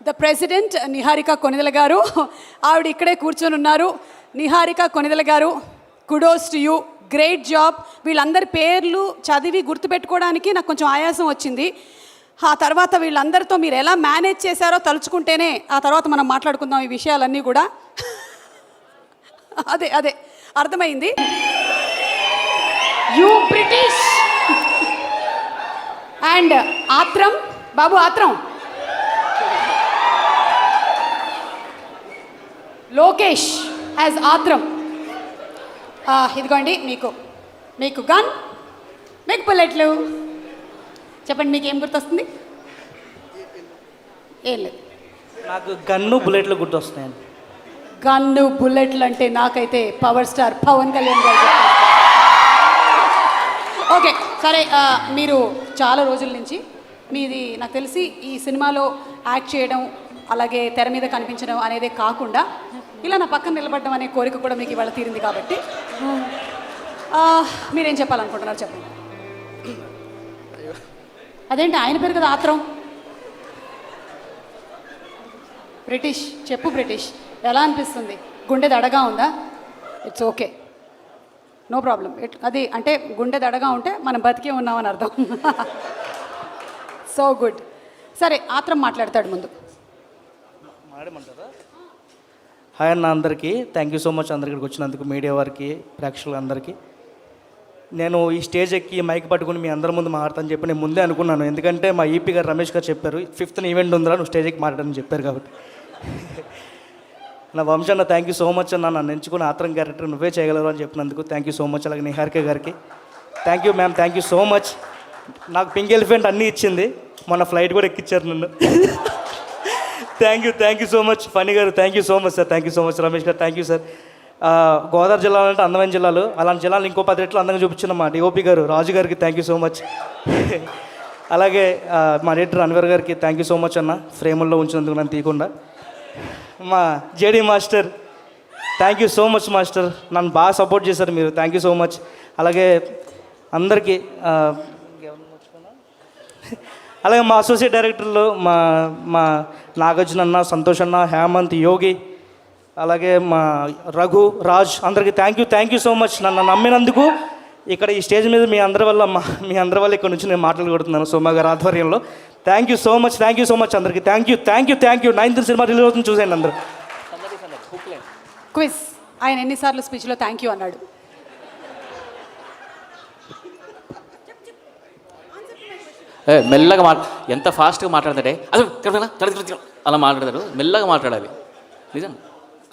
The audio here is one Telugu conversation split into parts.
ద ప్రెసిడెంట్ నిహారిక కొనిదెల గారు. ఆవిడ ఇక్కడే కూర్చొని ఉన్నారు. నిహారిక కొనిదెల గారు, kudos to you, great job. వీళ్ళందరి పేర్లు చదివి గుర్తుపెట్టుకోవడానికి నాకు కొంచెం ఆయాసం వచ్చింది. ఆ తర్వాత వీళ్ళందరితో మీరు ఎలా మేనేజ్ చేశారో తలుచుకుంటేనే ఆ తర్వాత మనం మాట్లాడుకుందాం ఈ విషయాలన్నీ కూడా. అదే అదే అర్థమైంది. యూ బ్రిటిష్ అండ్ ఆత్రం బాబు, ఆత్రం లోకేష్ యాజ్ ఆత్రం. ఇదిగోండి మీకు గన్, మీకు బుల్లెట్లు. చెప్పండి, మీకు ఏం గుర్తొస్తుంది? ఏం లేదు, నాకు గన్ను బుల్లెట్లు గుర్తొస్తున్నాయండి. గన్ను బుల్లెట్లు అంటే నాకైతే పవర్ స్టార్ పవన్ కళ్యాణ్ గారు. ఓకే సరే, మీరు చాలా రోజుల నుంచి మీది నాకు తెలిసి ఈ సినిమాలో యాక్ట్ చేయడం, అలాగే తెర మీద కనిపించడం అనేదే కాకుండా ఇలా నా పక్కన నిలబడడం అనే కోరిక కూడా మీకు ఇవాళ తీరింది. కాబట్టి మీరేం చెప్పాలనుకుంటున్నారు చెప్పండి. అదేంటి ఆయన పేరు కదా ఆత్రం? బ్రిటిష్ చెప్పు, బ్రిటిష్ ఎలా అనిపిస్తుంది? గుండె దడగా ఉందా? It's okay, no problem. అది అంటే గుండె దడగా ఉంటే మనం బతికే ఉన్నామని అర్థం. So good. సరే, ఆత్రం మాట్లాడతాడు ముందు. హాయ్ అన్న, అందరికీ థ్యాంక్ యూ సో మచ్. అందరికి వచ్చినందుకు, మీడియా వారికి, ప్రేక్షకులందరికీ. నేను ఈ స్టేజ్ ఎక్కి మైక్ పట్టుకుని మీ అందరి ముందు మాట్లాడతాను చెప్పి నేను ముందే అనుకున్నాను. ఎందుకంటే మా ఈపీ గారు రమేష్ గారు చెప్పారు 5th ఈవెంట్ ఉందిరా, నువ్వు స్టేజ్ ఎక్కి మాట్లాడని చెప్పారు. కాబట్టి నా వంశన్న థ్యాంక్ యూ సో మచ్ అన్న, నన్ను ఎంచుకుని ఆత్రం క్యారెక్టర్ నువ్వే చేయగలరు అని చెప్పినందుకు థ్యాంక్ యూ సో మచ్. అలాగే నిహారిక గారికి thank you ma'am, thank you so much. నాకు పింక్ ఎలిఫెంట్ అన్నీ ఇచ్చింది, మొన్న ఫ్లైట్ కూడా ఎక్కించారు నన్ను. Thank you so much. Phani గారు thank you so much sir. Thank you so much. Ramesh గారు థ్యాంక్ యూ సార్. గోదావరి జిల్లాలు అంటే అందమైన జిల్లాలు, అలాంటి జిల్లాలు ఇంకో 10 రెట్లు అందంగా చూపించిన మా డిఓపి గారు రాజు గారికి థ్యాంక్ యూ సో మచ్. అలాగే మా ఎడిటర్ అన్వర్ గారికి థ్యాంక్ యూ సో మచ్ అన్న, ఫ్రేముల్లో ఉంచినందుకు నన్ను తీయకుండా. మా JD master thank you so much master, నన్ను బాగా సపోర్ట్ చేశారు మీరు, థ్యాంక్ యూ సో మచ్. అలాగే అందరికీ, అలాగే మా అసోసియేట్ డైరెక్టర్లు మా నాగార్జున అన్న, సంతోష్ అన్న, హేమంత్, యోగి, అలాగే మా రఘు, రాజ్, అందరికీ థ్యాంక్ యూ సో మచ్. నన్ను నమ్మినందుకు ఇక్కడ ఈ స్టేజ్ మీద మీ అందరి వల్ల ఇక్కడ నుంచి నేను మాట్లాడుకుంటున్నాను సోమా గారి ఆధ్వర్యంలో. థ్యాంక్ యూ సో మచ్ అందరికీ. Thank you. 9th cinema release అవుతుంది, చూసేయండి అందరూ. క్విజ్, ఆయన ఎన్నిసార్లు స్పీచ్లో థ్యాంక్ యూ అన్నాడు? మెల్లగా ఎంత ఫాస్ట్గా మాట్లాడతాడే అదే అలా మాట్లాడతారు, మెల్లగా మాట్లాడాలి. నిజం,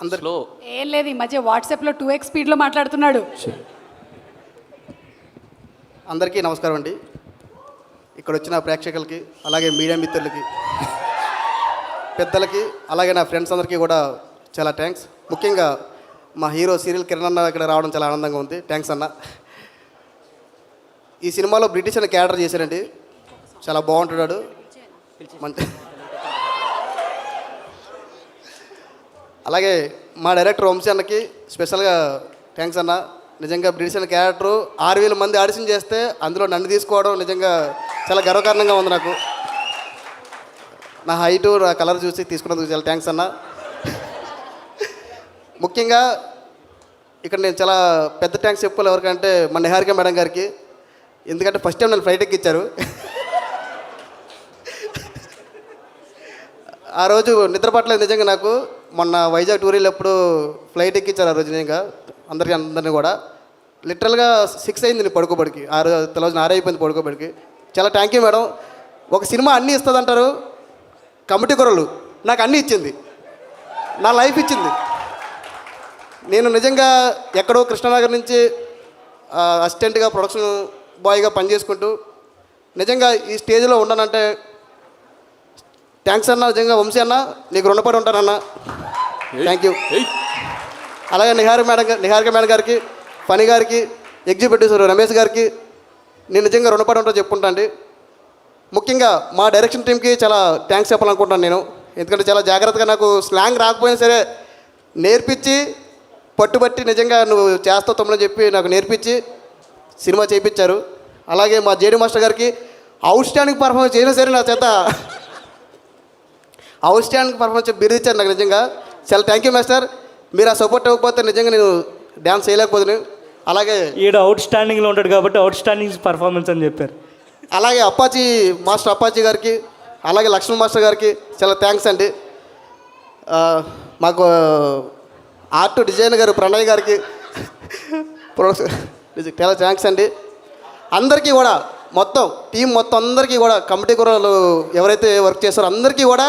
అందరిలో ఏం లేదు, ఈ మధ్య వాట్సాప్లో 2x స్పీడ్లో మాట్లాడుతున్నాడు. అందరికీ నమస్కారం అండి. ఇక్కడ వచ్చిన ప్రేక్షకులకి, అలాగే మీడియా మిత్రులకి, పెద్దలకి, అలాగే నా ఫ్రెండ్స్ అందరికీ కూడా చాలా థ్యాంక్స్. ముఖ్యంగా మా హీరో సీరియల్ కిరణ్ అన్న ఇక్కడ రావడం చాలా ఆనందంగా ఉంది. థ్యాంక్స్ అన్న. ఈ సినిమాలో బ్రిటిష్ అనే క్యారెక్టర్ చేశారండి, చాలా బాగుంటున్నాడు. అలాగే మా డైరెక్టర్ వంశీ అన్నకి స్పెషల్గా థ్యాంక్స్ అన్న. నిజంగా బ్రిటిష్ అనే క్యారెక్టర్ 6,000 మంది ఆడిషన్ చేస్తే అందులో నన్ను తీసుకోవడం నిజంగా చాలా గర్వకారణంగా ఉంది నాకు. నా హైటు, నా కలర్ చూసి తీసుకున్నందుకు చాలా థ్యాంక్స్ అన్న. ముఖ్యంగా ఇక్కడ నేను చాలా పెద్ద థ్యాంక్స్ చెప్పుకోవాలి ఎవరికంటే మా నిహారిక మేడం గారికి. ఎందుకంటే ఫస్ట్ టైం నన్ను ఫ్లైట్ ఎక్కిచ్చారు. ఆ రోజు నిద్ర పట్టలేదు నిజంగా నాకు. మొన్న వైజాగ్ టూర్ వెళ్ళినప్పుడు ఫ్లైట్ ఎక్కించారు ఆ రోజు నిజంగా అందరినీ కూడా. లిటరల్గా 6 అయింది నేను పడుకోబడికి. ఆ రోజు తెలవజు 6 అయిపోయింది పడుకోబడికి. చాలా థ్యాంక్ యూ మేడం. ఒక సినిమా అన్నీ ఇస్తుంది అంటారు, కమిటీ కుర్రలు నాకు అన్నీ ఇచ్చింది, నా లైఫ్ ఇచ్చింది. నేను నిజంగా ఎక్కడో కృష్ణనగర్ నుంచి అసిస్టెంట్గా, ప్రొడక్షన్ బాయ్గా పనిచేసుకుంటూ నిజంగా ఈ స్టేజ్లో ఉన్నానంటే థ్యాంక్స్ అన్న. నిజంగా వంశీ అన్న, నీకు రుణపడి ఉంటానన్న. Thank you. అలాగే నిహారిక మేడం గారికి, ఫనీ గారికి, ఎగ్జిక్యూటివ్ రమేష్ గారికి నేను నిజంగా రుణపడి ఉంటాను చెప్పుకుంటా అండి. ముఖ్యంగా మా డైరెక్షన్ టీంకి చాలా థ్యాంక్స్ చెప్పాలనుకుంటున్నాను నేను. ఎందుకంటే చాలా జాగ్రత్తగా నాకు స్లాంగ్ రాకపోయినా సరే నేర్పించి, పట్టుబట్టి నిజంగా నువ్వు చేస్తావు తమ్ముడని చెప్పి నాకు నేర్పించి సినిమా చేయించారు. అలాగే మా జేడీ మాస్టర్ గారికి అవుట్ స్టాండింగ్ పర్ఫార్మెన్స్ చేసినా సరే నా చేత అవుట్ స్టాండింగ్ పర్ఫార్మెన్స్ బిరుదు ఇచ్చారు నాకు నిజంగా. చాలా థ్యాంక్ యూ మాస్టర్. మీరు ఆ సపోర్ట్ ఇవ్వకపోతే నిజంగా నేను డ్యాన్స్ చేయలేకపోతున్నాను. అలాగే ఈడ అవుట్ స్టాండింగ్లో ఉంటాడు కాబట్టి అవుట్ స్టాండింగ్ పర్ఫార్మెన్స్ అని చెప్పారు. అలాగే అప్పాజీ మాస్టర్ అప్పాజీ గారికి, అలాగే లక్ష్మణ్ మాస్టర్ గారికి చాలా థ్యాంక్స్ అండి. మాకు ఆర్ట్ డిజైనర్ గారు ప్రణయ్ గారికి చాలా థ్యాంక్స్ అండి. అందరికీ కూడా మొత్తం టీం మొత్తం అందరికీ కూడా కమిటీ కూరలు ఎవరైతే వర్క్ చేస్తారో అందరికీ కూడా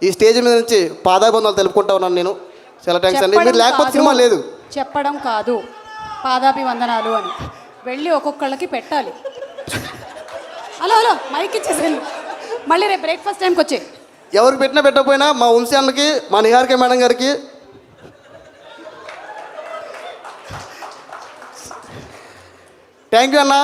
ఈ స్టేజ్ మీద నుంచి పాదాబంధాలు తెలుపుకుంటా ఉన్నాను నేను. చాలా థ్యాంక్స్ అండి. మీరు లేకపోతే సినిమా లేదు. చెప్పడం కాదు పాదాభివందనాలు అని వెళ్ళి ఒక్కొక్కళ్ళకి పెట్టాలి. హలో హలో మైక్ ఇచ్చేసేయండి. మళ్ళీ రేపు బ్రేక్ఫాస్ట్ టైంకి వచ్చే ఎవరికి పెట్టినా పెట్టకపోయినా మా వంశీ అన్నకి, మా నిహారిక మేడం గారికి థ్యాంక్ యూ అన్న.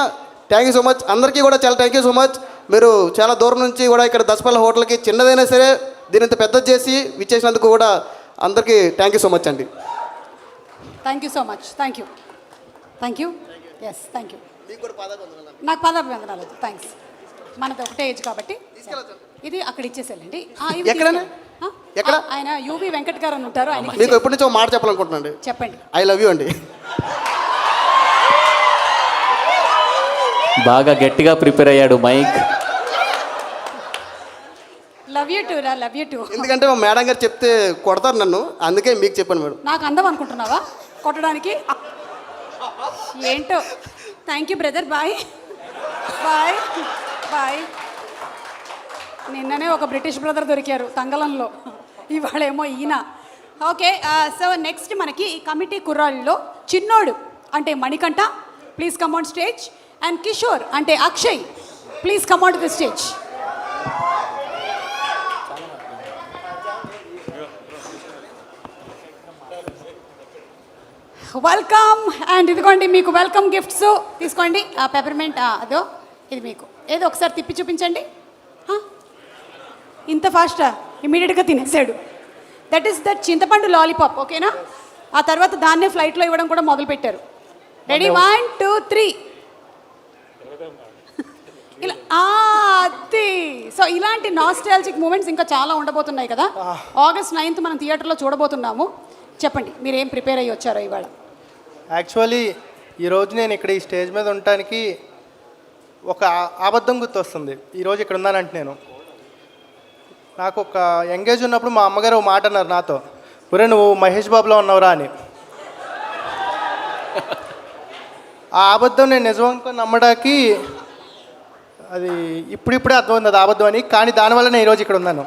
Thank you so much. అందరికీ కూడా చాలా థ్యాంక్ యూ సో మచ్. మీరు చాలా దూరం నుంచి కూడా ఇక్కడ దసపల్లి హోటల్కి చిన్నదైనా సరే దీని ఇంత పెద్దది చేసి విచ్చేసినందుకు కూడా అందరికీ థ్యాంక్ యూ సో మచ్ అండి. Thank you so much. Thank you. Thank you. Yes thank you. నాకు పాదాభివందనాలు. థ్యాంక్స్. మనది ఒకటే ఏజ్ కాబట్టి ఇది అక్కడ ఇచ్చేసేయండి. ఎక్కడైనా ఎక్కడ ఆయన యువి వెంకట్ గారు అని ఉంటారు. ఆయన మీకు ఎప్పటి నుంచో మాట చెప్పాలనుకుంటున్నాను. చెప్పండి. ఐ లవ్ యూ అండి. బాగా గట్టిగా ప్రిపేర్ అయ్యాడు మైక్. లవ్ యూ టూ రా, లవ్ యూ టూ. ఎందుకంటే మా మేడం గారు చెప్తే కొడతారు నన్ను, అందుకే మీకు చెప్పాను మేడం. నాకు అందం అనుకుంటున్నావా కొట్టడానికి? ఏంటో. Thank you brother. Bye bye bye. నిన్ననే ఒక బ్రిటిష్ బ్రదర్ దొరికారు తంగలంలో, ఇవాళేమో ఈయన. ఓకే, సో నెక్స్ట్ మనకి ఈ కమిటీ కుర్రాళ్ళలో చిన్నోడు అంటే Manikanta, please come on stage. And Kishore అంటే Akshay, please come on to the stage. Welcome. And ఇదిగోండి మీకు వెల్కమ్ గిఫ్ట్స్ తీసుకోండి. ఆ పెపర్మెంట్ అదో ఇది మీకు ఏదో ఒకసారి తిప్పి చూపించండి. ఇంత ఫాస్టా? ఇమీడియట్గా తినేసాడు. దట్ ఈస్ దట్ చింతపండు లాలీపాప్. ఓకేనా? ఆ తర్వాత దాన్నే ఫ్లైట్లో ఇవ్వడం కూడా మొదలుపెట్టారు. రెడీ 1 2 3 ఇలా అది. సో ఇలాంటి నాస్టాలజిక్ మూమెంట్స్ ఇంకా చాలా ఉండబోతున్నాయి కదా. August 9th మనం థియేటర్లో చూడబోతున్నాము. చెప్పండి మీరు ఏం ప్రిపేర్ అయ్యి వచ్చారో ఇవాళ. యాక్చువల్లీ ఈరోజు నేను ఇక్కడ ఈ స్టేజ్ మీద ఉండటానికి ఒక అబద్ధం గుర్తొస్తుంది. ఈరోజు ఇక్కడ ఉన్నానంటే నాకు ఒక ఎంగేజ్ ఉన్నప్పుడు మా అమ్మగారు ఒక మాట అన్నారు నాతో, ఒరే నువ్వు మహేష్ బాబులో ఉన్నావురా అని. ఆ అబద్ధం నేను నిజం అనుకుని నమ్మడానికి అది ఇప్పుడిప్పుడే అర్థమైంది అది అబద్ధం అని. కానీ దానివల్ల నేను ఈరోజు ఇక్కడ ఉన్నాను.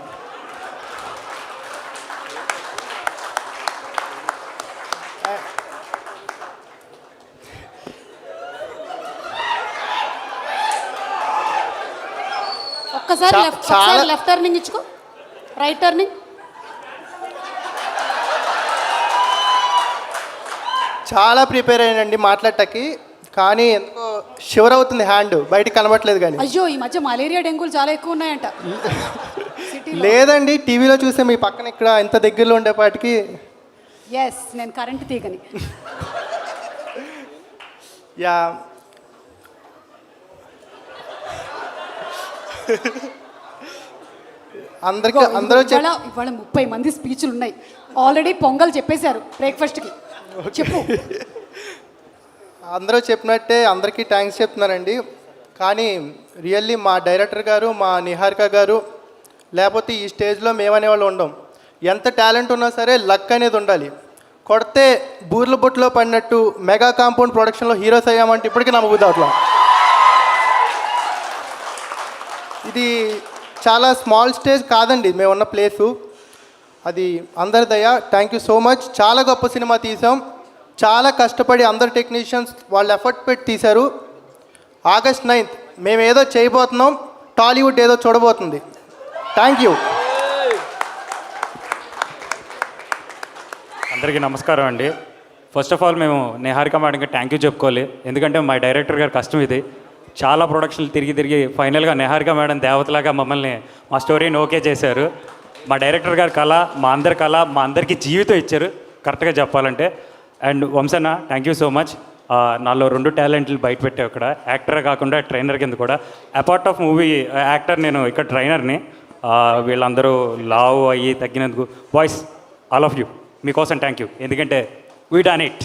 ఒక్కసారి లెఫ్ట్ టర్నింగ్ ఇచ్చుకో, రైట్ టర్నింగ్. చాలా ప్రిపేర్ అయ్యానండి మాట్లాడటానికి, కానీ ఎందుకో షివర్ అవుతుంది హ్యాండ్, బయటికి కనబట్లేదు. కానీ అయ్యో ఈ మధ్య మలేరియా డెంగ్యూలు చాలా ఎక్కువ ఉన్నాయంట. లేదండి, టీవీలో చూస్తే మీ పక్కన ఇక్కడ ఇంత దగ్గరలో ఉండేపాటికి. ఎస్, నేను కరెంట్ తీగని. యా, అందరూ ఇవాళ 30 మంది స్పీచ్లు ఉన్నాయి. ఆల్రెడీ పొంగల్ చెప్పేశారు బ్రేక్ఫాస్ట్కి. చెప్పు. అందరూ చెప్పినట్టే అందరికీ థ్యాంక్స్ చెప్తున్నారండి. కానీ రియల్లీ మా డైరెక్టర్ గారు, మా నిహారిక గారు లేకపోతే ఈ స్టేజ్లో మేమనేవాళ్ళు ఉండం. ఎంత టాలెంట్ ఉన్నా సరే లక్ అనేది ఉండాలి. కొడితే బూర్ల బొట్టులో పడినట్టు మెగా కాంపౌండ్ ప్రొడక్షన్లో హీరోస్ అయ్యామంటే ఇప్పటికీ నమ్మబుద్ధి అవట్లా. ఇది చాలా స్మాల్ స్టేజ్ కాదండి మేమున్న ప్లేసు, అది అందరి దయ. Thank you so much. చాలా గొప్ప సినిమా తీసాం, చాలా కష్టపడి అందరు టెక్నీషియన్స్ వాళ్ళు ఎఫర్ట్ పెట్టి తీశారు. August 9th మేము ఏదో చేయబోతున్నాం, టాలీవుడ్ ఏదో చూడబోతుంది. Thank you. అందరికీ నమస్కారం అండి. ఫస్ట్ ఆఫ్ ఆల్ మేము నిహారిక మేడంకి థ్యాంక్ యూ చెప్పుకోవాలి. ఎందుకంటే మా డైరెక్టర్ గారి కష్టం ఇది. చాలా ప్రొడక్షన్లు తిరిగి ఫైనల్గా నిహారిక మేడం దేవతలాగా మమ్మల్ని మా స్టోరీని ఓకే చేశారు. మా డైరెక్టర్ గారి కళ, మా అందరి కళ, మా అందరికీ జీవితం ఇచ్చారు కరెక్ట్గా చెప్పాలంటే. అండ్ వంశన్న థ్యాంక్ యూ సో మచ్. నాలో 2 టాలెంట్లు బయట పెట్టావు ఇక్కడ, యాక్టర్ కాకుండా ట్రైనర్ కింద కూడా. అపార్ట్ ఆఫ్ మూవీ యాక్టర్ నేను ఇక్కడ ట్రైనర్ని. వీళ్ళందరూ లావు అయ్యి తగ్గినందుకు బాయ్స్ ఆల్ ఆఫ్ యూ మీకోసం థ్యాంక్ యూ. ఎందుకంటే we done it.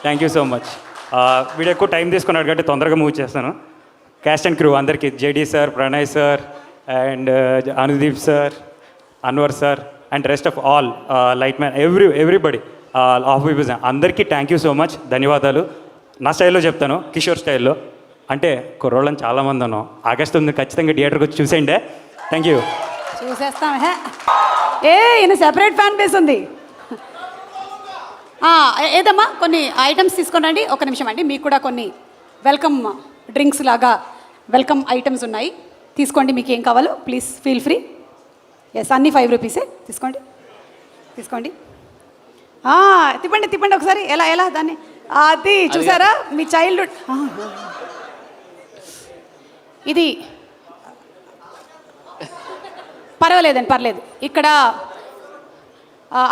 Thank you so much. వీడు ఎక్కువ టైం తీసుకున్నాడు కాబట్టి తొందరగా మూవ్ చేస్తాను. క్యాస్ట్ అండ్ క్రూ అందరికీ JD sir, Pranay sir and Anudeep sir, Anwar sir and rest of all light man everybody of peoples అందరికీ థ్యాంక్ యూ సో మచ్. ధన్యవాదాలు. నా స్టైల్లో చెప్తాను, కిషోర్ స్టైల్లో. అంటే కుర్రోళ్ళని చాలామంది ఉన్నాం. ఆగస్టు 9 ఖచ్చితంగా థియేటర్కి వచ్చి చూసేయండి. Thank you. చూసేస్తాం. ఈయన సెపరేట్ ఫ్యాన్ బేస్ ఉంది. ఏదమ్మా కొన్ని ఐటమ్స్ తీసుకోండి. ఒక నిమిషం అండి, మీకు కూడా కొన్ని వెల్కమ్ డ్రింక్స్ లాగా వెల్కమ్ ఐటమ్స్ ఉన్నాయి, తీసుకోండి. మీకు ఏం కావాలో ప్లీజ్ ఫీల్ ఫ్రీ. ఎస్, అన్నీ 5 రూపీసే. తీసుకోండి. తిప్పండి ఒకసారి. ఎలా దాన్ని అది చూసారా మీ చైల్డ్హుడ్. ఇది పర్లేదు. ఇక్కడ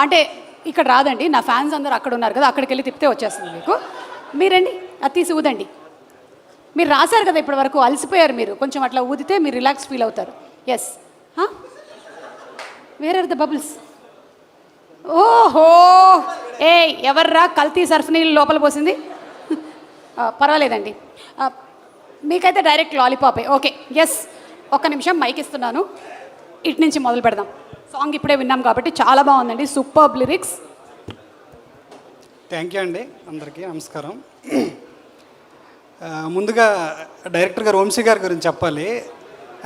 అంటే ఇక్కడ రాదండి, నా ఫ్యాన్స్ అందరూ అక్కడ ఉన్నారు కదా, అక్కడికి వెళ్ళి తిప్పితే వచ్చేస్తుంది మీకు. మీరండి అది తీసి ఊదండి. మీరు రాశారు కదా ఇప్పటి వరకు, అలసిపోయారు మీరు, కొంచెం అట్లా ఊదితే మీరు రిలాక్స్ ఫీల్ అవుతారు. Yes. Where are the bubbles? ఓహో, ఎవర్రా కల్తీ సర్ఫ్ నీళ్ళు లోపల పోసింది? పర్వాలేదండి, మీకైతే డైరెక్ట్ లాలీపాపే. Okay, yes. ఒక్క నిమిషం మైక్ ఇస్తున్నాను, ఇటు నుంచి మొదలు పెడదాం. సాంగ్ ఇప్పుడే విన్నాం కాబట్టి చాలా బాగుందండి, సూపర్బ్ లిరిక్స్. థ్యాంక్ యూ అండి. అందరికీ నమస్కారం. ముందుగా డైరెక్టర్ గారు వంశీ గారి గురించి చెప్పాలి.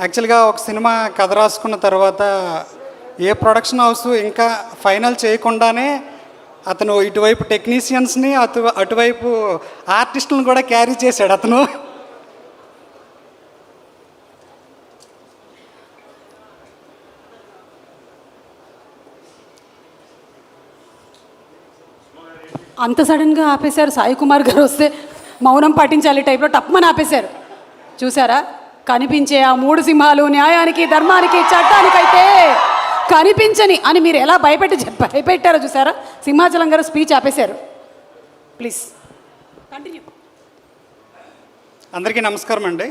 యాక్చువల్గా ఒక సినిమా కథ రాసుకున్న తర్వాత ఏ ప్రొడక్షన్ హౌస్ ఇంకా ఫైనల్ చేయకుండానే అతను ఇటువైపు టెక్నీషియన్స్ని అటువైపు ఆర్టిస్టులను కూడా క్యారీ చేశాడు అతను. అంత సడన్గా ఆపేశారు. సాయి కుమార్ గారు వస్తే మౌనం పాటించాలి టైప్లో టప్మని ఆపేశారు. చూసారా, కనిపించే ఆ 3 సింహాలు న్యాయానికి, ధర్మానికి, చట్టానికైతే కనిపించని అని మీరు ఎలా భయపెట్టారో చూసారా. సింహాచలం గారు స్పీచ్ ఆపేశారు. Please continue. అందరికీ నమస్కారం అండి.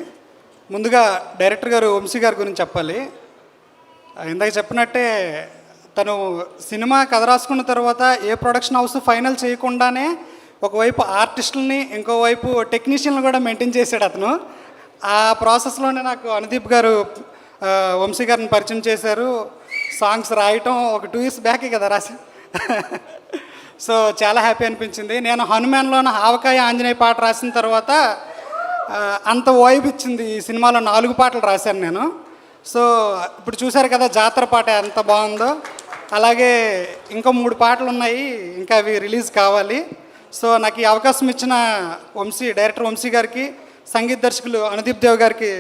ముందుగా డైరెక్టర్ గారు వంశీ గారి గురించి చెప్పాలి. ఇందాక చెప్పినట్టే తను సినిమా కథ రాసుకున్న తర్వాత ఏ ప్రొడక్షన్ హౌస్ ఫైనల్ చేయకుండానే ఒకవైపు ఆర్టిస్టులని ఇంకోవైపు టెక్నీషియన్లు కూడా మెయింటైన్ చేశాడు అతను. ఆ ప్రాసెస్లోనే నాకు అనుదీప్ గారు వంశీ గారిని పరిచయం చేశారు. సాంగ్స్ రాయటం ఒక 2 years బ్యాకే కదా రాసి. సో చాలా హ్యాపీ అనిపించింది. నేను హనుమాన్లోని ఆవకాయ ఆంజనేయ పాట రాసిన తర్వాత అంత వైబ్ ఇచ్చింది. ఈ సినిమాలో 4 పాటలు రాశాను నేను. సో ఇప్పుడు చూశారు కదా జాతర పాట ఎంత బాగుందో, అలాగే ఇంకో 3 పాటలు ఉన్నాయి, ఇంకా అవి రిలీజ్ కావాలి. సో నాకు ఈ అవకాశం ఇచ్చిన డైరెక్టర్ వంశీ గారికి, సంగీత దర్శకులు అనుదీప్ దేవ్ గారికి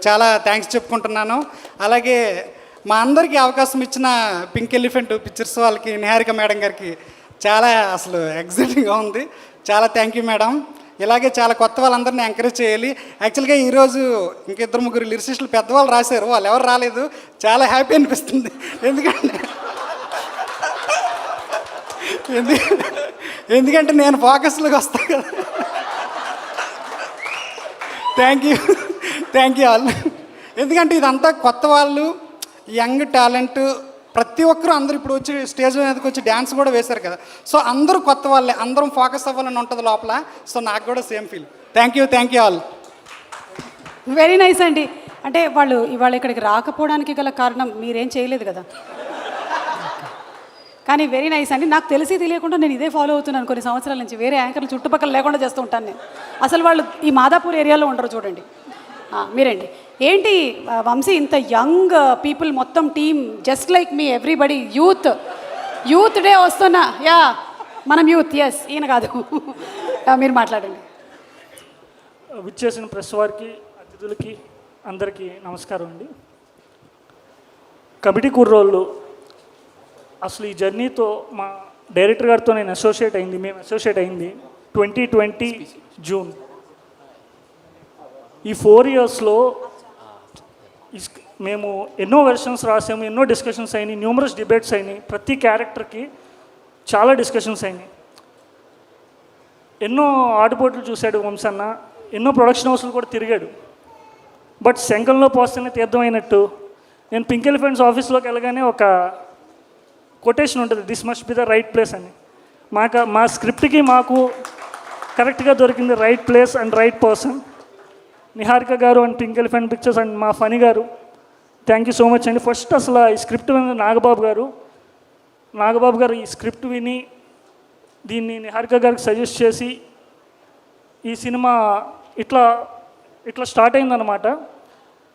చాలా థ్యాంక్స్ చెప్పుకుంటున్నాను. అలాగే మా అందరికీ అవకాశం ఇచ్చిన పింక్ ఎలిఫెంట్ పిక్చర్స్ వాళ్ళకి, నిహారిక మేడం గారికి చాలా అసలు ఎగ్జైటింగ్గా ఉంది. చాలా థ్యాంక్ యూ మేడం. ఇలాగే చాలా కొత్త వాళ్ళందరినీ ఎంకరేజ్ చేయాలి. యాక్చువల్గా ఈరోజు ఇంక 2-3 లిరిసిస్టులు పెద్దవాళ్ళు రాశారు, వాళ్ళు ఎవరు రాలేదు. చాలా హ్యాపీ అనిపిస్తుంది. ఎందుకంటే నేను ఫోకస్లోకి వస్తాను కదా. Thank you all. ఎందుకంటే ఇదంతా కొత్త వాళ్ళు, యంగ్ టాలెంట్, ప్రతి ఒక్కరూ అందరూ ఇప్పుడు వచ్చి స్టేజ్ మీదకి వచ్చి డ్యాన్స్ కూడా వేశారు కదా. సో అందరూ కొత్త వాళ్ళే, అందరం ఫోకస్ అవ్వాలని ఉంటుంది లోపల. సో నాకు కూడా same feel. Thank you all. Very nice అండి. అంటే వాళ్ళు ఇవాళ ఇక్కడికి రాకపోవడానికి గల కారణం మీరేం చేయలేదు కదా, కానీ వెరీ నైస్ అండి. నాకు తెలిసి తెలియకుండా నేను ఇదే ఫాలో అవుతున్నాను కొన్ని సంవత్సరాల నుంచి. వేరే యాంకర్లు చుట్టుపక్కల లేకుండా చేస్తూ ఉంటాను నేను. అసలు వాళ్ళు ఈ మాదాపూర్ ఏరియాలో ఉండరు చూడండి. మీరండి ఏంటి వంశీ, ఇంత యంగ్ పీపుల్ మొత్తం టీమ్, జస్ట్ లైక్ మీ ఎవ్రీబడి, యూత్ డే వస్తున్నా. మనం యూత్. ఎస్, ఈయన కాదు. మీరు మాట్లాడండి. విచ్చేసిన ప్రెస్ వారికి, అతిథులకి అందరికీ నమస్కారం అండి. కమిటీ కుర్రోళ్ళు అసలు ఈ జర్నీతో మా డైరెక్టర్ గారితో మేము అసోసియేట్ అయింది 2020 జూన్. ఈ 4 yearsలో మేము ఎన్నో వెర్షన్స్ రాసాము, ఎన్నో డిస్కషన్స్ అయినాయి, న్యూమరస్ డిబేట్స్ అయినాయి. ప్రతి క్యారెక్టర్కి చాలా డిస్కషన్స్ అయినాయి. ఎన్నో ఆటుపోట్లు చూశాడు వంశన్న, ఎన్నో ప్రొడక్షన్ హౌస్లు కూడా తిరిగాడు. బట్ శంఖంలో పోస్తేనే తీర్థమైనట్టు నేను పింక్ ఎలిఫెంట్స్ ఆఫీస్లోకి వెళ్ళగానే ఒక కొటేషన్ ఉంటుంది, this must be the right place అని. మా స్క్రిప్ట్కి మాకు కరెక్ట్గా దొరికింది right place and right person. Niharika గారు and pink elephant pictures and మా ఫనీ గారు, థ్యాంక్ యూ సో మచ్ అండి. ఫస్ట్ అసలు ఈ స్క్రిప్ట్ విన్న నాగబాబు గారు ఈ స్క్రిప్ట్ విని దీన్ని నిహారిక గారికి సజెస్ట్ చేసి ఈ సినిమా ఇట్లా స్టార్ట్ అయిందనమాట.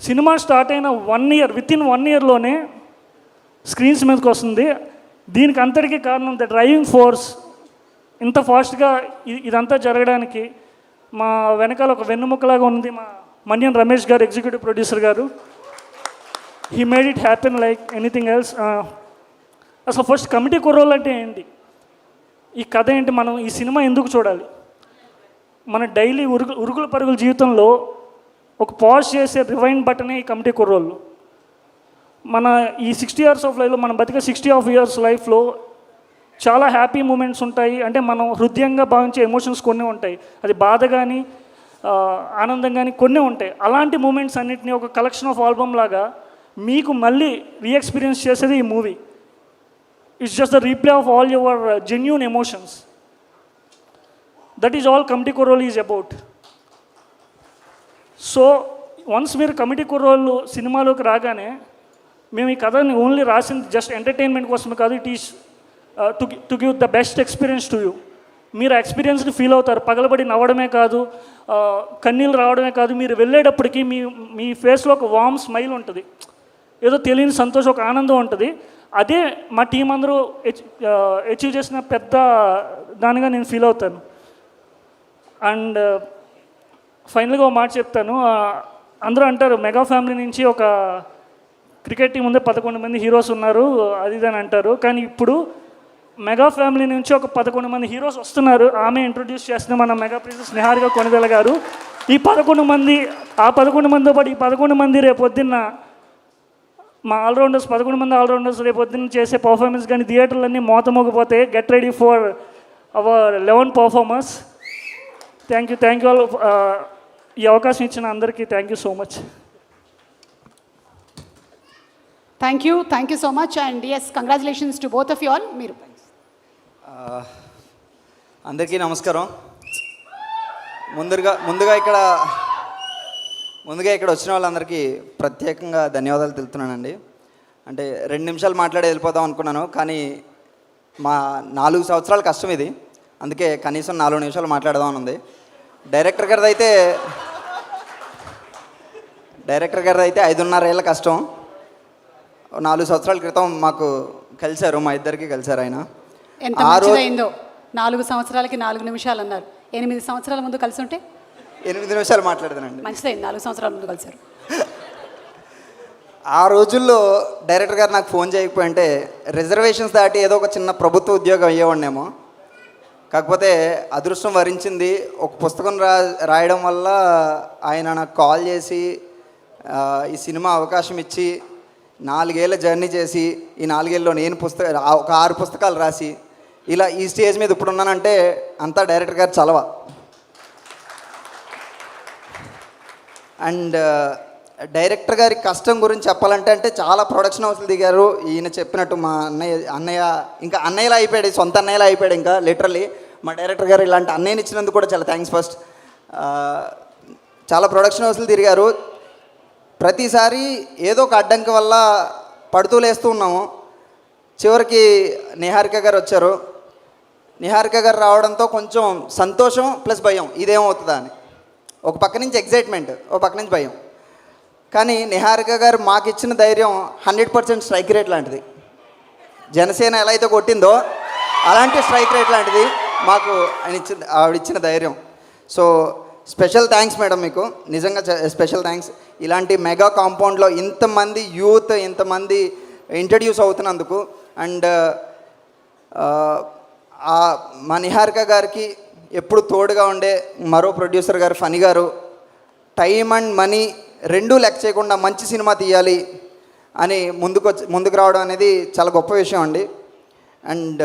సినిమా స్టార్ట్ అయిన 1 ఇయర్, వితిన్ 1 ఇయర్లోనే స్క్రీన్స్ మీదకి వస్తుంది. దీనికి అంతటికీ కారణం ద డ్రైవింగ్ ఫోర్స్. ఇంత ఫాస్ట్గా ఇదంతా జరగడానికి మా వెనకాల ఒక వెన్నుముక్కలాగా ఉంది మా మన్యం రమేష్ గారు, ఎగ్జిక్యూటివ్ ప్రొడ్యూసర్ గారు. He made it happen like anything else. అసలు ఫస్ట్ కమిటీ కుర్రోళ్ళు అంటే ఏంటి, ఈ కథ ఏంటి, మనం ఈ సినిమా ఎందుకు చూడాలి, మన డైలీ ఉరుగుల పరుగుల జీవితంలో ఒక పాజ్ చేసే రివైండ్ బటనే ఈ కమిటీ కుర్రోళ్ళు. మన ఈ 60 ఇయర్స్ ఆఫ్ లైఫ్లో, మనం బతికే 60 ఇయర్స్ లైఫ్లో చాలా హ్యాపీ మూమెంట్స్ ఉంటాయి. అంటే మనం హృదయంగా భావించే ఎమోషన్స్ కొన్ని ఉంటాయి, అది బాధ కానీ ఆనందం కానీ కొన్ని ఉంటాయి. అలాంటి మూమెంట్స్ అన్నిటినీ ఒక కలెక్షన్ ఆఫ్ ఆల్బమ్ లాగా మీకు మళ్ళీ రీఎక్స్పీరియన్స్ చేసేది ఈ movie. It's just the replay of all your genuine emotions. That is all committee Kurrollu is about. So once మీరు కమిటీ కుర్రోళ్ళు సినిమాలోకి రాగానే, మేము ఈ కథని ఓన్లీ రాసింది జస్ట్ ఎంటర్టైన్మెంట్ కోసమే కాదు, it is to give the best experience to you. మీరు ఆ ఎక్స్పీరియన్స్ని ఫీల్ అవుతారు. పగలబడి నవ్వడమే కాదు, కన్నీళ్ళు రావడమే కాదు, మీరు వెళ్ళేటప్పటికి మీ ఫేస్లో ఒక వార్మ్ స్మైల్ ఉంటుంది, ఏదో తెలియని సంతోషం, ఒక ఆనందం ఉంటుంది. అదే మా టీం అందరూ అచీవ్ చేసిన పెద్ద దానిగా నేను ఫీల్ అవుతాను. అండ్ ఫైనల్గా ఒక మాట చెప్తాను. అందరూ అంటారు మెగా ఫ్యామిలీ నుంచి ఒక క్రికెట్ టీం ముందే 11 మంది హీరోస్ ఉన్నారు, అది ఇది అని అంటారు. కానీ ఇప్పుడు మెగా ఫ్యామిలీ నుంచి ఒక 11 మంది హీరోస్ వస్తున్నారు. ఆమె ఇంట్రొడ్యూస్ చేస్తున్న మన మెగా ప్రిన్సెస్ నిహారిక కొనిదెల గారు. ఈ 11 మంది, ఆ 11 మందితో పాటు ఈ 11 మంది రేపొద్దున్న మా ఆల్రౌండర్స్, 11 మంది ఆల్రౌండర్స్ రేపొద్దున్న చేసే పర్ఫార్మెన్స్ కానీ థియేటర్లన్నీ మోతమోగిపోతాయి. Get ready for our 11 performers. Thank you all. ఈ అవకాశం ఇచ్చిన అందరికీ thank you so much. Thank you so much and yes, congratulations to both of you all. మీరు అందరికీ నమస్కారం. ముందుగా ఇక్కడ వచ్చిన వాళ్ళందరికీ ప్రత్యేకంగా ధన్యవాదాలు తెలుపుతున్నానండి. అంటే 2 నిమిషాలు మాట్లాడి వెళ్ళిపోదాం అనుకున్నాను, కానీ మా 4 సంవత్సరాల కష్టం ఇది, అందుకే కనీసం 4 నిమిషాలు మాట్లాడదామని ఉంది. డైరెక్టర్ గారిది అయితే 5.5 ఏళ్ళ కష్టం. 4 సంవత్సరాల క్రితం మాకు కలిశారు, మా ఇద్దరికి కలిశారు ఆయన. ఎంత మంచిదైందో, 4 సంవత్సరాలకి 4 నిమిషాలు అన్నారు. 8 సంవత్సరాల ముందు కలిసి ఉంటే 8 నిమిషాలు మాట్లాడదానండి. మంచిదైంది, 4 సంవత్సరాల ముందు కలిశారు. ఆ రోజుల్లో డైరెక్టర్ గారు నాకు ఫోన్ చేయకపోయింటే రిజర్వేషన్స్ దాటి ఏదో ఒక చిన్న ప్రభుత్వ ఉద్యోగం అయ్యేవాడినేమో. కాకపోతే అదృష్టం వరించింది. ఒక పుస్తకం రాయడం వల్ల ఆయన నాకు కాల్ చేసి ఈ సినిమా అవకాశం ఇచ్చి 4 ఏళ్ళ జర్నీ చేసి, ఈ 4 ఏళ్ళలో నేను ఒక 6 పుస్తకాలు రాసి ఇలా ఈ స్టేజ్ మీద ఇప్పుడు ఉన్నానంటే అంతా డైరెక్టర్ గారు చలవ. అండ్ డైరెక్టర్ గారి కష్టం గురించి చెప్పాలంటే చాలా ప్రొడక్షన్ హౌస్లు దిగారు. ఈయన చెప్పినట్టు మా అన్నయ్య ఇంకా అన్నయ్యలా అయిపోయాడు, సొంత అన్నయ్యలా అయిపోయాడు. ఇంకా లిటరల్లీ మా డైరెక్టర్ గారు ఇలాంటి అన్నయ్యని ఇచ్చినందుకు కూడా చాలా థ్యాంక్స్. ఫస్ట్ చాలా ప్రొడక్షన్ హౌస్లు తిరిగారు. ప్రతిసారి ఏదో ఒక అడ్డంకి వల్ల పడుతూ లేస్తూ ఉన్నాము. చివరికి నిహారిక గారు వచ్చారు. నిహారిక గారు రావడంతో కొంచెం సంతోషం ప్లస్ భయం, ఇదేమవుతుందా అని. ఒక పక్క నుంచి ఎగ్జైట్మెంట్, ఒక పక్క నుంచి భయం. కానీ నిహారిక గారు మాకు ఇచ్చిన ధైర్యం 100% స్ట్రైక్ రేట్ లాంటిది. జనసేన ఎలా అయితే కొట్టిందో అలాంటి స్ట్రైక్ రేట్ లాంటిది మాకు ఆవిడిచ్చిన ధైర్యం. సో స్పెషల్ థ్యాంక్స్ మేడం, మీకు నిజంగా స్పెషల్ థ్యాంక్స్. ఇలాంటి మెగా కాంపౌండ్లో ఇంతమంది యూత్, ఇంతమంది ఇంట్రడ్యూస్ అవుతున్నందుకు. అండ్ మా నిహారిక గారికి ఎప్పుడు తోడుగా ఉండే మరో ప్రొడ్యూసర్ గారు ఫనీ గారు, టైం అండ్ మనీ 2 లెక్క చేయకుండా మంచి సినిమా తీయాలి అని ముందుకు రావడం అనేది చాలా గొప్ప విషయం అండి. అండ్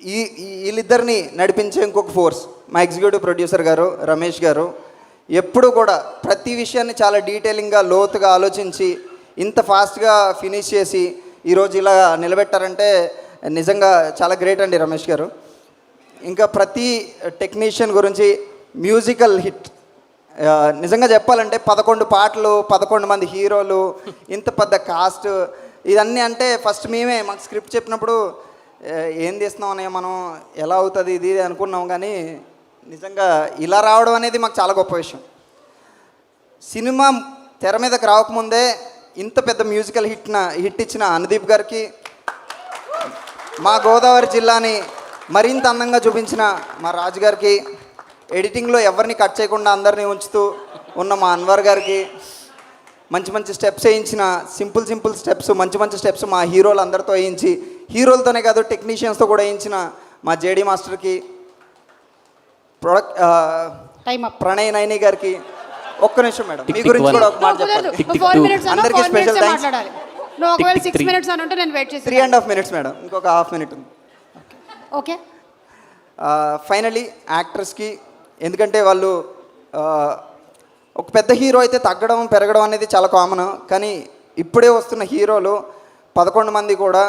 వీళ్ళిద్దరిని నడిపించే ఇంకొక ఫోర్స్ మా ఎగ్జిక్యూటివ్ ప్రొడ్యూసర్ గారు రమేష్ గారు. ఎప్పుడు కూడా ప్రతి విషయాన్ని చాలా డీటెయిలింగ్గా లోతుగా ఆలోచించి ఇంత ఫాస్ట్గా ఫినిష్ చేసి ఈరోజు ఇలా నిలబెట్టారంటే నిజంగా చాలా గ్రేట్ అండి రమేష్ గారు. ఇంకా ప్రతి టెక్నీషియన్ గురించి మ్యూజికల్ హిట్, నిజంగా చెప్పాలంటే 11 పాటలు, 11 మంది హీరోలు, ఇంత పెద్ద కాస్ట్, ఇదన్నీ అంటే ఫస్ట్ మేమే మాకు స్క్రిప్ట్ చెప్పినప్పుడు ఏం తీస్తున్నాం అనే మనం ఎలా అవుతుంది ఇది అనుకున్నాం, కానీ నిజంగా ఇలా రావడం అనేది మాకు చాలా గొప్ప విషయం. సినిమా తెర మీదకి రాకముందే ఇంత పెద్ద మ్యూజికల్ హిట్ ఇచ్చిన అనుదీప్ గారికి, మా గోదావరి జిల్లాని మరింత అందంగా చూపించిన మా రాజు గారికి, ఎడిటింగ్లో ఎవరిని కట్ చేయకుండా అందరినీ ఉంచుతూ ఉన్న మా అన్వర్ గారికి, మంచి మంచి స్టెప్స్ వేయించిన సింపుల్ స్టెప్స్, మంచి స్టెప్స్ మా హీరోలు అందరితో వేయించి, హీరోలతోనే కాదు టెక్నీషియన్స్తో కూడా వేయించిన మా జేడీ మాస్టర్కి, ప్రణయ్ నైని గారికి. ఒక్క నిమిషం మేడం, మీ గురించి కూడా ఒక మాట చెప్పాలి. అందరికీ స్పెషల్ థ్యాంక్స్. 3.5 minutes మేడం, ఇంకొక హాఫ్ మినిట్ ఉంది. ఓకే. ఫైనలీ యాక్టర్స్కి, ఎందుకంటే వాళ్ళు ఒక పెద్ద హీరో అయితే తగ్గడం పెరగడం అనేది చాలా కామన్, కానీ ఇప్పుడే వస్తున్న హీరోలు 11 మంది కూడా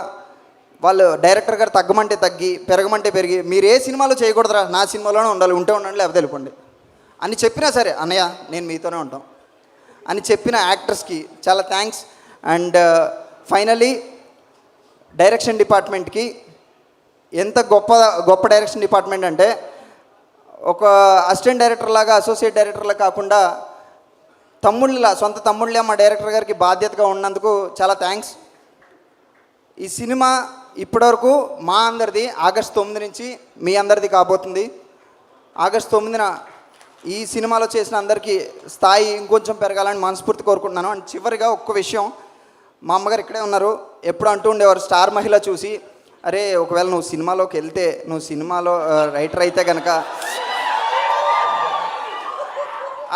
వాళ్ళు డైరెక్టర్ గారు తగ్గమంటే తగ్గి పెరగమంటే పెరిగి, మీరు ఏ సినిమాలో చేయకూడదురా, నా సినిమాలోనే ఉండాలి, ఉండండి లేకపోతే వెళ్ళిపోండి అని చెప్పినా సరే, అన్నయ్య నేను మీతోనే ఉంటాం అని చెప్పిన యాక్టర్స్కి చాలా థ్యాంక్స్. అండ్ ఫైనలీ డైరెక్షన్ డిపార్ట్మెంట్కి, ఎంత గొప్ప డైరెక్షన్ డిపార్ట్మెంట్ అంటే ఒక అసిస్టెంట్ డైరెక్టర్ లాగా, అసోసియేట్ డైరెక్టర్లా కాకుండా సొంత తమ్ముళ్ళ మా డైరెక్టర్ గారికి బాధ్యతగా ఉన్నందుకు చాలా థ్యాంక్స్. ఈ సినిమా ఇప్పటివరకు మా అందరిది ఆగస్ట్ 9 నుంచి మీ అందరిది కాబోతుంది. ఆగస్ట్ 9న ఈ సినిమాలో చేసిన అందరికీ స్థాయి ఇంకొంచెం పెరగాలని మనస్ఫూర్తి కోరుకుంటున్నాను. అండ్ చివరిగా ఒక్క విషయం, మా అమ్మగారు ఇక్కడే ఉన్నారు, ఎప్పుడు అంటూ ఉండేవారు స్టార్ మహిళ చూసి, అరే ఒకవేళ నువ్వు సినిమాలోకి వెళ్తే, నువ్వు సినిమాలో రైటర్ అయితే కనుక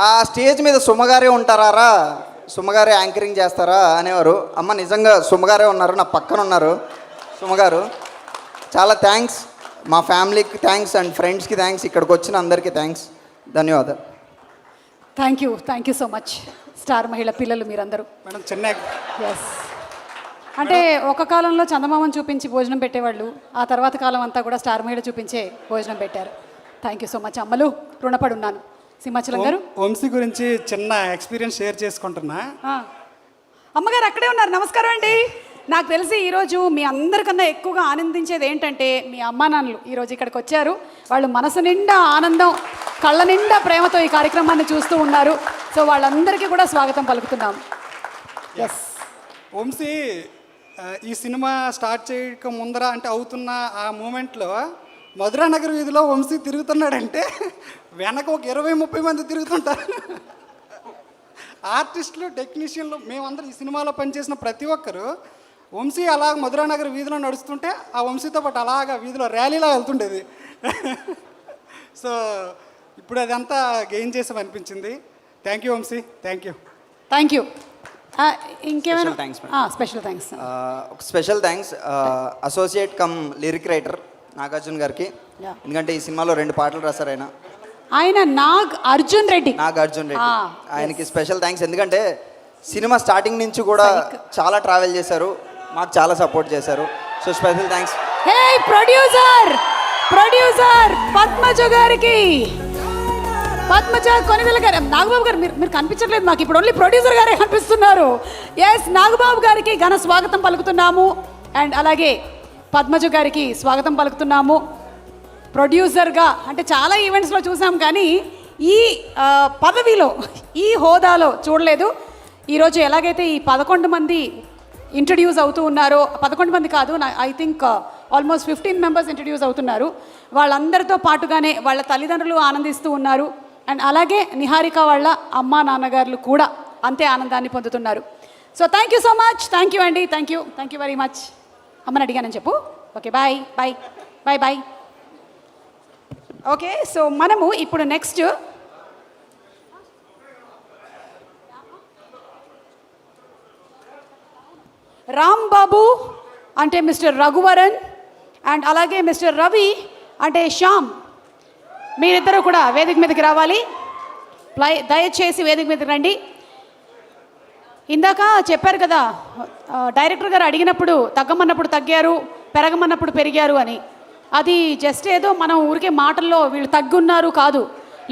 ఆ స్టేజ్ మీద సుమగారే ఉంటారా, సుమగారే యాంకరింగ్ చేస్తారా అనేవారు. అమ్మ నిజంగా సుమగారే ఉన్నారు, నా పక్కన ఉన్నారు సుమగారు. చాలా థ్యాంక్స్, మా ఫ్యామిలీకి థ్యాంక్స్ అండ్ ఫ్రెండ్స్కి థ్యాంక్స్, ఇక్కడికి వచ్చిన అందరికీ థ్యాంక్స్, ధన్యవాదాలు. Thank you so much. Star మహిళ పిల్లలు మీరందరూ. మేడం చిన్న ఎస్, అంటే ఒక కాలంలో చందమామని చూపించి భోజనం పెట్టేవాళ్ళు, ఆ తర్వాత కాలం అంతా కూడా స్టార్ మహిళ చూపించే భోజనం పెట్టారు. థ్యాంక్ యూ సో మచ్ అమ్మలు, రుణపడి ఉన్నాను. సింహాచలం గారు, వంశీ గురించి చిన్న ఎక్స్పీరియన్స్ షేర్ చేసుకుంటున్నా. అమ్మగారు అక్కడే ఉన్నారు, నమస్కారం అండి. నాకు తెలిసి ఈరోజు మీ అందరికన్నా ఎక్కువగా ఆనందించేది ఏంటంటే మీ అమ్మా నాన్నలు ఈరోజు ఇక్కడికి వచ్చారు. వాళ్ళు మనసు నిండా ఆనందం, కళ్ళ నిండా ప్రేమతో ఈ కార్యక్రమాన్ని చూస్తూ ఉన్నారు. సో వాళ్ళందరికీ కూడా స్వాగతం పలుకుతున్నాం. ఎస్, వంశీ ఈ సినిమా స్టార్ట్ చేయక ముందర అంటే అవుతున్న ఆ మూమెంట్లో మధురానగర్ వీధిలో వంశీ తిరుగుతున్నాడంటే వెనక ఒక 20-30 మంది తిరుగుతుంటారు. ఆర్టిస్టులు, టెక్నీషియన్లు, మేమందరం ఈ సినిమాలో పనిచేసిన ప్రతి ఒక్కరు వంశీ అలా మధురానగర్ వీధిలో నడుస్తుంటే ఆ వంశీతో పాటు అలాగా వీధిలో ర్యాలీలా వెళ్తుండేది. సో ఇప్పుడు అదంతా గెయిన్ చేసాం అనిపించింది. Thank you Vamsi, thank you. ఇంకేమైనా special thanks associate cum lyric writer Nagarjuna గారికి, ఎందుకంటే ఈ సినిమాలో 2 పాటలు రాశారు ఆయన నాగార్జున రెడ్డి. ఆయనకి స్పెషల్ థ్యాంక్స్, ఎందుకంటే సినిమా స్టార్టింగ్ నుంచి కూడా చాలా ట్రావెల్ చేశారు, మాకు చాలా సపోర్ట్ చేశారు. So special thanks. Hey producer Padmaja గారికి, పద్మజ కొనిదెల గారు, నాగబాబు గారు మీరు కనిపించట్లేదు మాకు, ఇప్పుడు ఓన్లీ ప్రొడ్యూసర్ గారే కనిపిస్తున్నారు. ఎస్, నాగబాబు గారికి ఘన స్వాగతం పలుకుతున్నాము. అండ్ అలాగే పద్మజ గారికి స్వాగతం పలుకుతున్నాము. ప్రొడ్యూసర్గా అంటే చాలా ఈవెంట్స్లో చూసాం, కానీ ఈ పదవిలో, ఈ హోదాలో చూడలేదు. ఈరోజు ఎలాగైతే ఈ 11 మంది ఇంట్రడ్యూస్ అవుతూ ఉన్నారో, 11 మంది కాదు, I think almost 15 members introduce అవుతున్నారు. వాళ్ళందరితో పాటుగానే వాళ్ళ తల్లిదండ్రులు ఆనందిస్తూ ఉన్నారు. అండ్ అలాగే నిహారిక వాళ్ళ అమ్మా నాన్నగారులు కూడా అంతే ఆనందాన్ని పొందుతున్నారు. So thank you so much. Thank you అండి, థ్యాంక్ యూ వెరీ మచ్. అమ్మని అడిగానని చెప్పు. Okay, bye. ఓకే, సో మనము ఇప్పుడు నెక్స్ట్ రాంబాబు అంటే మిస్టర్ రఘువరన్ అండ్ అలాగే మిస్టర్ రవి అంటే శ్యామ్, మీరిద్దరూ కూడా వేదిక మీదకి రావాలి. దయచేసి వేదిక మీదకి రండి. ఇందాక చెప్పారు కదా, డైరెక్టర్ గారు అడిగినప్పుడు తగ్గమన్నప్పుడు తగ్గారు, పెరగమన్నప్పుడు పెరిగారు అని. అది జస్ట్ ఏదో మనం ఊరికే మాటల్లో వీళ్ళు తగ్గున్నారు కాదు,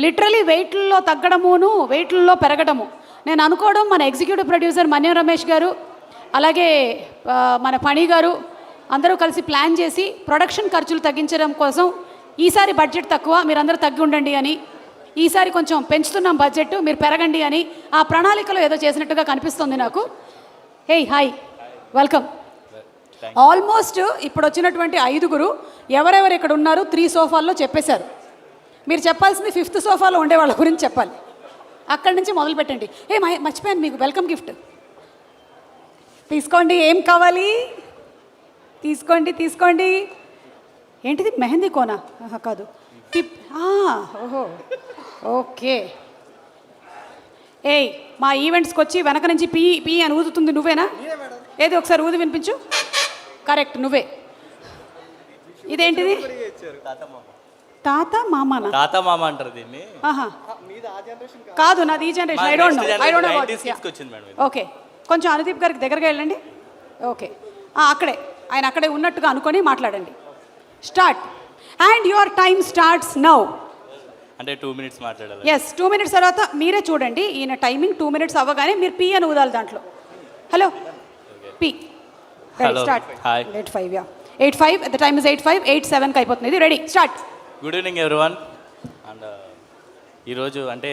లిటరలీ వెయిట్లలో తగ్గడమును వెయిట్లలో పెరగడము. నేను అనుకోవడం మన ఎగ్జిక్యూటివ్ ప్రొడ్యూసర్ మన్యం రమేష్ గారు, అలాగే మన పణి గారు అందరూ కలిసి ప్లాన్ చేసి ప్రొడక్షన్ ఖర్చులు తగ్గించడం కోసం ఈసారి బడ్జెట్ తక్కువ, మీరందరూ తగ్గి ఉండండి అని, ఈసారి కొంచెం పెంచుతున్నాం బడ్జెట్, మీరు పెరగండి అని ఆ ప్రణాళికలో ఏదో చేసినట్టుగా కనిపిస్తుంది నాకు. Hey hi, welcome. ఆల్మోస్ట్ ఇప్పుడు వచ్చినటువంటి 5గురు ఎవరెవరు ఇక్కడ ఉన్నారు 3 సోఫాల్లో చెప్పేశారు. మీరు చెప్పాల్సింది 5th సోఫాలో ఉండే వాళ్ళ గురించి చెప్పాలి. అక్కడి నుంచి మొదలు పెట్టండి. మర్చిపోయాను, మీకు వెల్కమ్ గిఫ్ట్ తీసుకోండి. ఏం కావాలి? తీసుకోండి. ఏంటిది, మెహందీ కోనా? కాదు, టిప్. ఓహో, ఓకే. మా ఈవెంట్స్కి వచ్చి వెనక నుంచి పీ అని ఊదుతుంది నువ్వేనా? ఏది ఒకసారి ఊది వినిపించు. కరెక్ట్, నువ్వే. ఇదేంటిది? తాత మామనా? తాత మామ అంటారు దీన్ని. కాదు, నాది ఈ generation. I don't know. Okay, కొంచెం అనుదీప్ గారికి దగ్గరగా వెళ్ళండి. ఓకే, అక్కడే ఆయన అక్కడే ఉన్నట్టుగా అనుకొని మాట్లాడండి. Start. And your time starts now. అంటే 2 minutes మాట్లాడాలి. ఎస్, 2 minutes తర్వాత మీరే చూడండి. ఈయన టైమింగ్ 2 minutes అవ్వగానే మీరు పీ అని ఊదాలి దాంట్లో. Hello, P. Start. 8:05. 8:05. The time is 8:05. 8:07కి అయిపోతుంది. ఇది ready, start. Good evening everyone. And ఈరోజు అంటే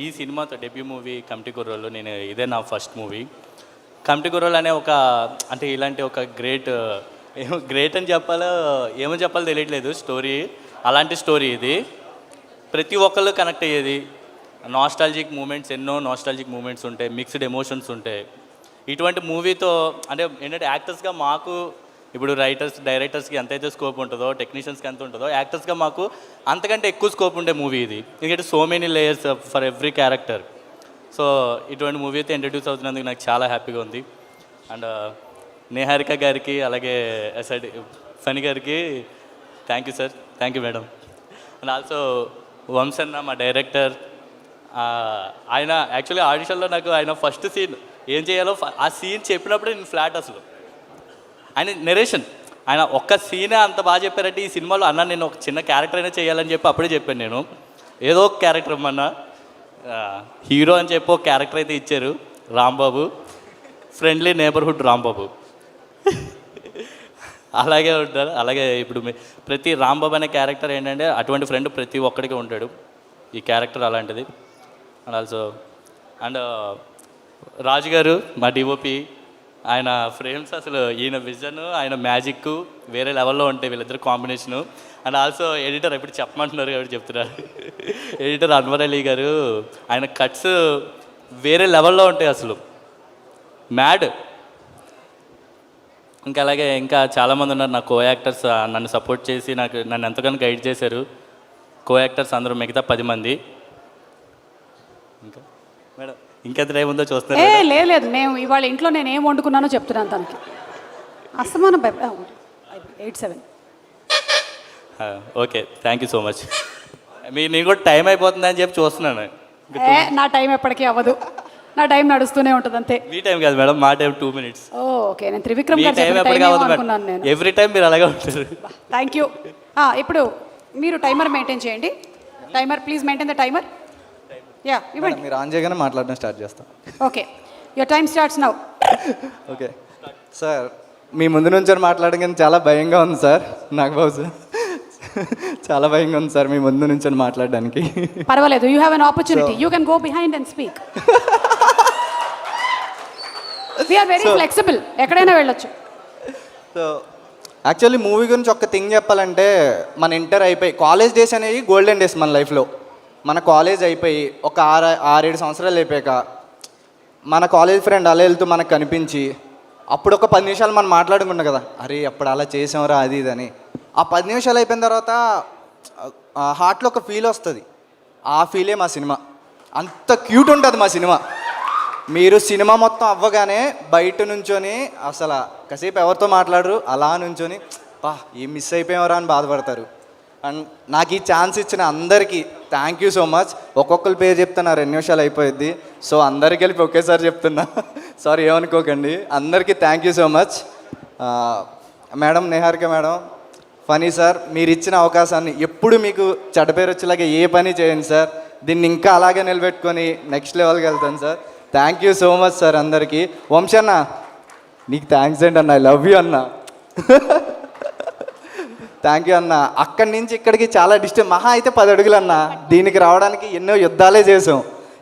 ఈ సినిమాతో డెబ్యూ మూవీ కమిటీ కుర్రోళ్ళు. నేను ఇదే నా ఫస్ట్ మూవీ. కమిటీ కుర్రోళ్ళు అనే ఒక అంటే ఇలాంటి ఒక గ్రేట్ అని ఏమో చెప్పాలో తెలియట్లేదు స్టోరీ. అలాంటి స్టోరీ ఇది. ప్రతి ఒక్కళ్ళు కనెక్ట్ అయ్యేది. నాస్టాలజిక్ మూమెంట్స్, ఎన్నో నాస్టాలజిక్ మూమెంట్స్ ఉంటాయి, మిక్స్డ్ ఎమోషన్స్ ఉంటాయి. ఇటువంటి మూవీతో అంటే ఏంటంటే యాక్టర్స్గా మాకు ఇప్పుడు డైరెక్టర్స్కి ఎంతైతే స్కోప్ ఉంటుందో, టెక్నీషియన్స్కి ఎంత ఉంటుందో, యాక్టర్స్గా మాకు అంతకంటే ఎక్కువ స్కోప్ ఉండే మూవీ ఇది. ఎందుకంటే so many layers for every character. So ఇటువంటి మూవీ అయితే ఇంట్రడ్యూస్ అవుతున్నందుకు నాకు చాలా హ్యాపీగా ఉంది. అండ్ నిహారిక గారికి అలాగే ఫణి గారికి thank you sir, thank you madam. And also వంశన్న మా డైరెక్టర్. ఆయన యాక్చువల్లీ ఆడిషన్లో నాకు ఆయన ఫస్ట్ సీన్ ఏం చేయాలో ఆ సీన్ చెప్పినప్పుడే నేను ఫ్లాట్ అసలు. ఆయన నెరేషన్, ఆయన ఒక్క సీనే అంత బాగా చెప్పారంటే ఈ సినిమాలో అన్న నేను ఒక చిన్న క్యారెక్టర్ అయినా చేయాలని చెప్పి అప్పుడే చెప్పాను నేను. ఏదో ఒక క్యారెక్టర్ ఇమ్మన్నా. హీరో అని చెప్పి ఒక క్యారెక్టర్ అయితే ఇచ్చారు, రాంబాబు, ఫ్రెండ్లీ నేబర్హుడ్ రాంబాబు. అలాగే ఉంటారు. అలాగే ఇప్పుడు ప్రతి రాంబాబు అనే క్యారెక్టర్ ఏంటంటే అటువంటి ఫ్రెండ్ ప్రతి ఒక్కడికి ఉంటాడు. ఈ క్యారెక్టర్ అలాంటిది. అండ్ ఆల్సో రాజు గారు మా డిఓపి, ఆయన ఫ్రేమ్స్ అసలు ఈయన విజన్, ఆయన మ్యాజిక్ వేరే లెవెల్లో ఉంటాయి వీళ్ళిద్దరు కాంబినేషను. అండ్ ఆల్సో ఎడిటర్ ఎప్పుడు చెప్పమంటున్నారు కాబట్టి చెప్తున్నారు. ఎడిటర్ అన్వర్ అలీ గారు, ఆయన కట్స్ వేరే లెవెల్లో ఉంటాయి అసలు, మ్యాడ్. ఇంకా అలాగే ఇంకా చాలామంది ఉన్నారు నా కో యాక్టర్స్, నన్ను సపోర్ట్ చేసి నన్ను ఎంతగానో గైడ్ చేశారు. కో యాక్టర్స్ అందరూ మిగతా 10 మంది. ఇంకా మేడం ఇంకెంత టైం ఉందో చూస్తారు. లేదు, మేము ఇవాళ ఇంట్లో నేను ఏం వండుకున్నానో చెప్తున్నాను తనకి. అస్తమానం 8:07. Okay, thank you so much. నేను కూడా టైం అయిపోతుంది అని చెప్పి చూస్తున్నాను. నా టైం ఎప్పటికీ అవ్వదు, నా టైం నడుస్తూనే ఉంటుంది అంతే. మీ టైం కాదు మేడం, మా టైం 2 minutes. ఓకే, నేను త్రివిక్రమ్ గారు టైం ఎప్పటికీ అనుకున్నాను నేను. ఎవ్రీ టైం మీరు అలాగే ఉంటారు. Thank you. ఇప్పుడు మీరు టైమర్ మెయింటైన్ చేయండి. Timer please maintain the timer. Yeah, ఇవ్వండి. మీరు ఆన్ చేయగానే మాట్లాడడం స్టార్ట్ చేస్తాం. Okay, your time starts now. Okay sir, మీ ముందు నుంచి మాట్లాడగానే చాలా భయంగా ఉంది సార్. నాగబాబు సార్, చాలా భయంగా ఉంది సార్ మీ ముందు నుంచి మాట్లాడడానికి. పర్వాలేదు, you have an opportunity, you can go behind and speak. We are very flexible, ఎక్కడైనా వెళ్ళొచ్చు. సో యాక్చువల్లీ మూవీ గురించి ఒక థింగ్ చెప్పాలంటే, మన ఇంటర్ అయిపోయి కాలేజ్ డేస్ అనేవి గోల్డెన్ డేస్ మన లైఫ్లో. మన కాలేజ్ అయిపోయి ఒక 6-7 సంవత్సరాలు అయిపోయాక మన కాలేజ్ ఫ్రెండ్ అలా వెళ్తూ మనకు కనిపించి అప్పుడు ఒక 10 నిమిషాలు మనం మాట్లాడుకున్నాం కదా, అరే అప్పుడు అలా చేసాంరా అది ఇది అని. ఆ 10 నిమిషాలు అయిపోయిన తర్వాత హార్ట్లో ఒక ఫీల్ వస్తుంది. ఆ ఫీలే మా సినిమా. అంత క్యూట్ ఉంటుంది మా సినిమా. మీరు సినిమా మొత్తం అవ్వగానే బయట నుంచొని అసలు కాసేపు ఎవరితో మాట్లాడరు, అలా నుంచొని ఏం మిస్ అయిపోయావరా అని బాధపడతారు. అండ్ నాకు ఈ ఛాన్స్ ఇచ్చిన అందరికీ థ్యాంక్ యూ సో మచ్. ఒక్కొక్కరి పేరు చెప్తే నా 2 నిమిషాలు అయిపోయింది. సో అందరికి వెళ్ళి ఒకేసారి చెప్తున్నా. సారీ ఏమనుకోకండి. అందరికీ thank you so much. Madam Niharika madam, Phani sir, మీరు ఇచ్చిన అవకాశాన్ని ఎప్పుడు మీకు చెడ్డ పేరు వచ్చేలాగా ఏ పని చేయండి సార్. దీన్ని ఇంకా అలాగే నిలబెట్టుకొని నెక్స్ట్ లెవెల్కి వెళ్తాను sir. Thank you so much sir అందరికీ. వంశీ అన్న, నీకు థ్యాంక్స్ ఏంటి అన్న, ఐ లవ్ యూ అన్న. థ్యాంక్ యూ అన్న. అక్కడి నుంచి ఇక్కడికి చాలా డిస్టెన్స్, మహా అయితే 10 అడుగులు అన్న. దీనికి రావడానికి ఎన్నో యుద్ధాలే చేసాం.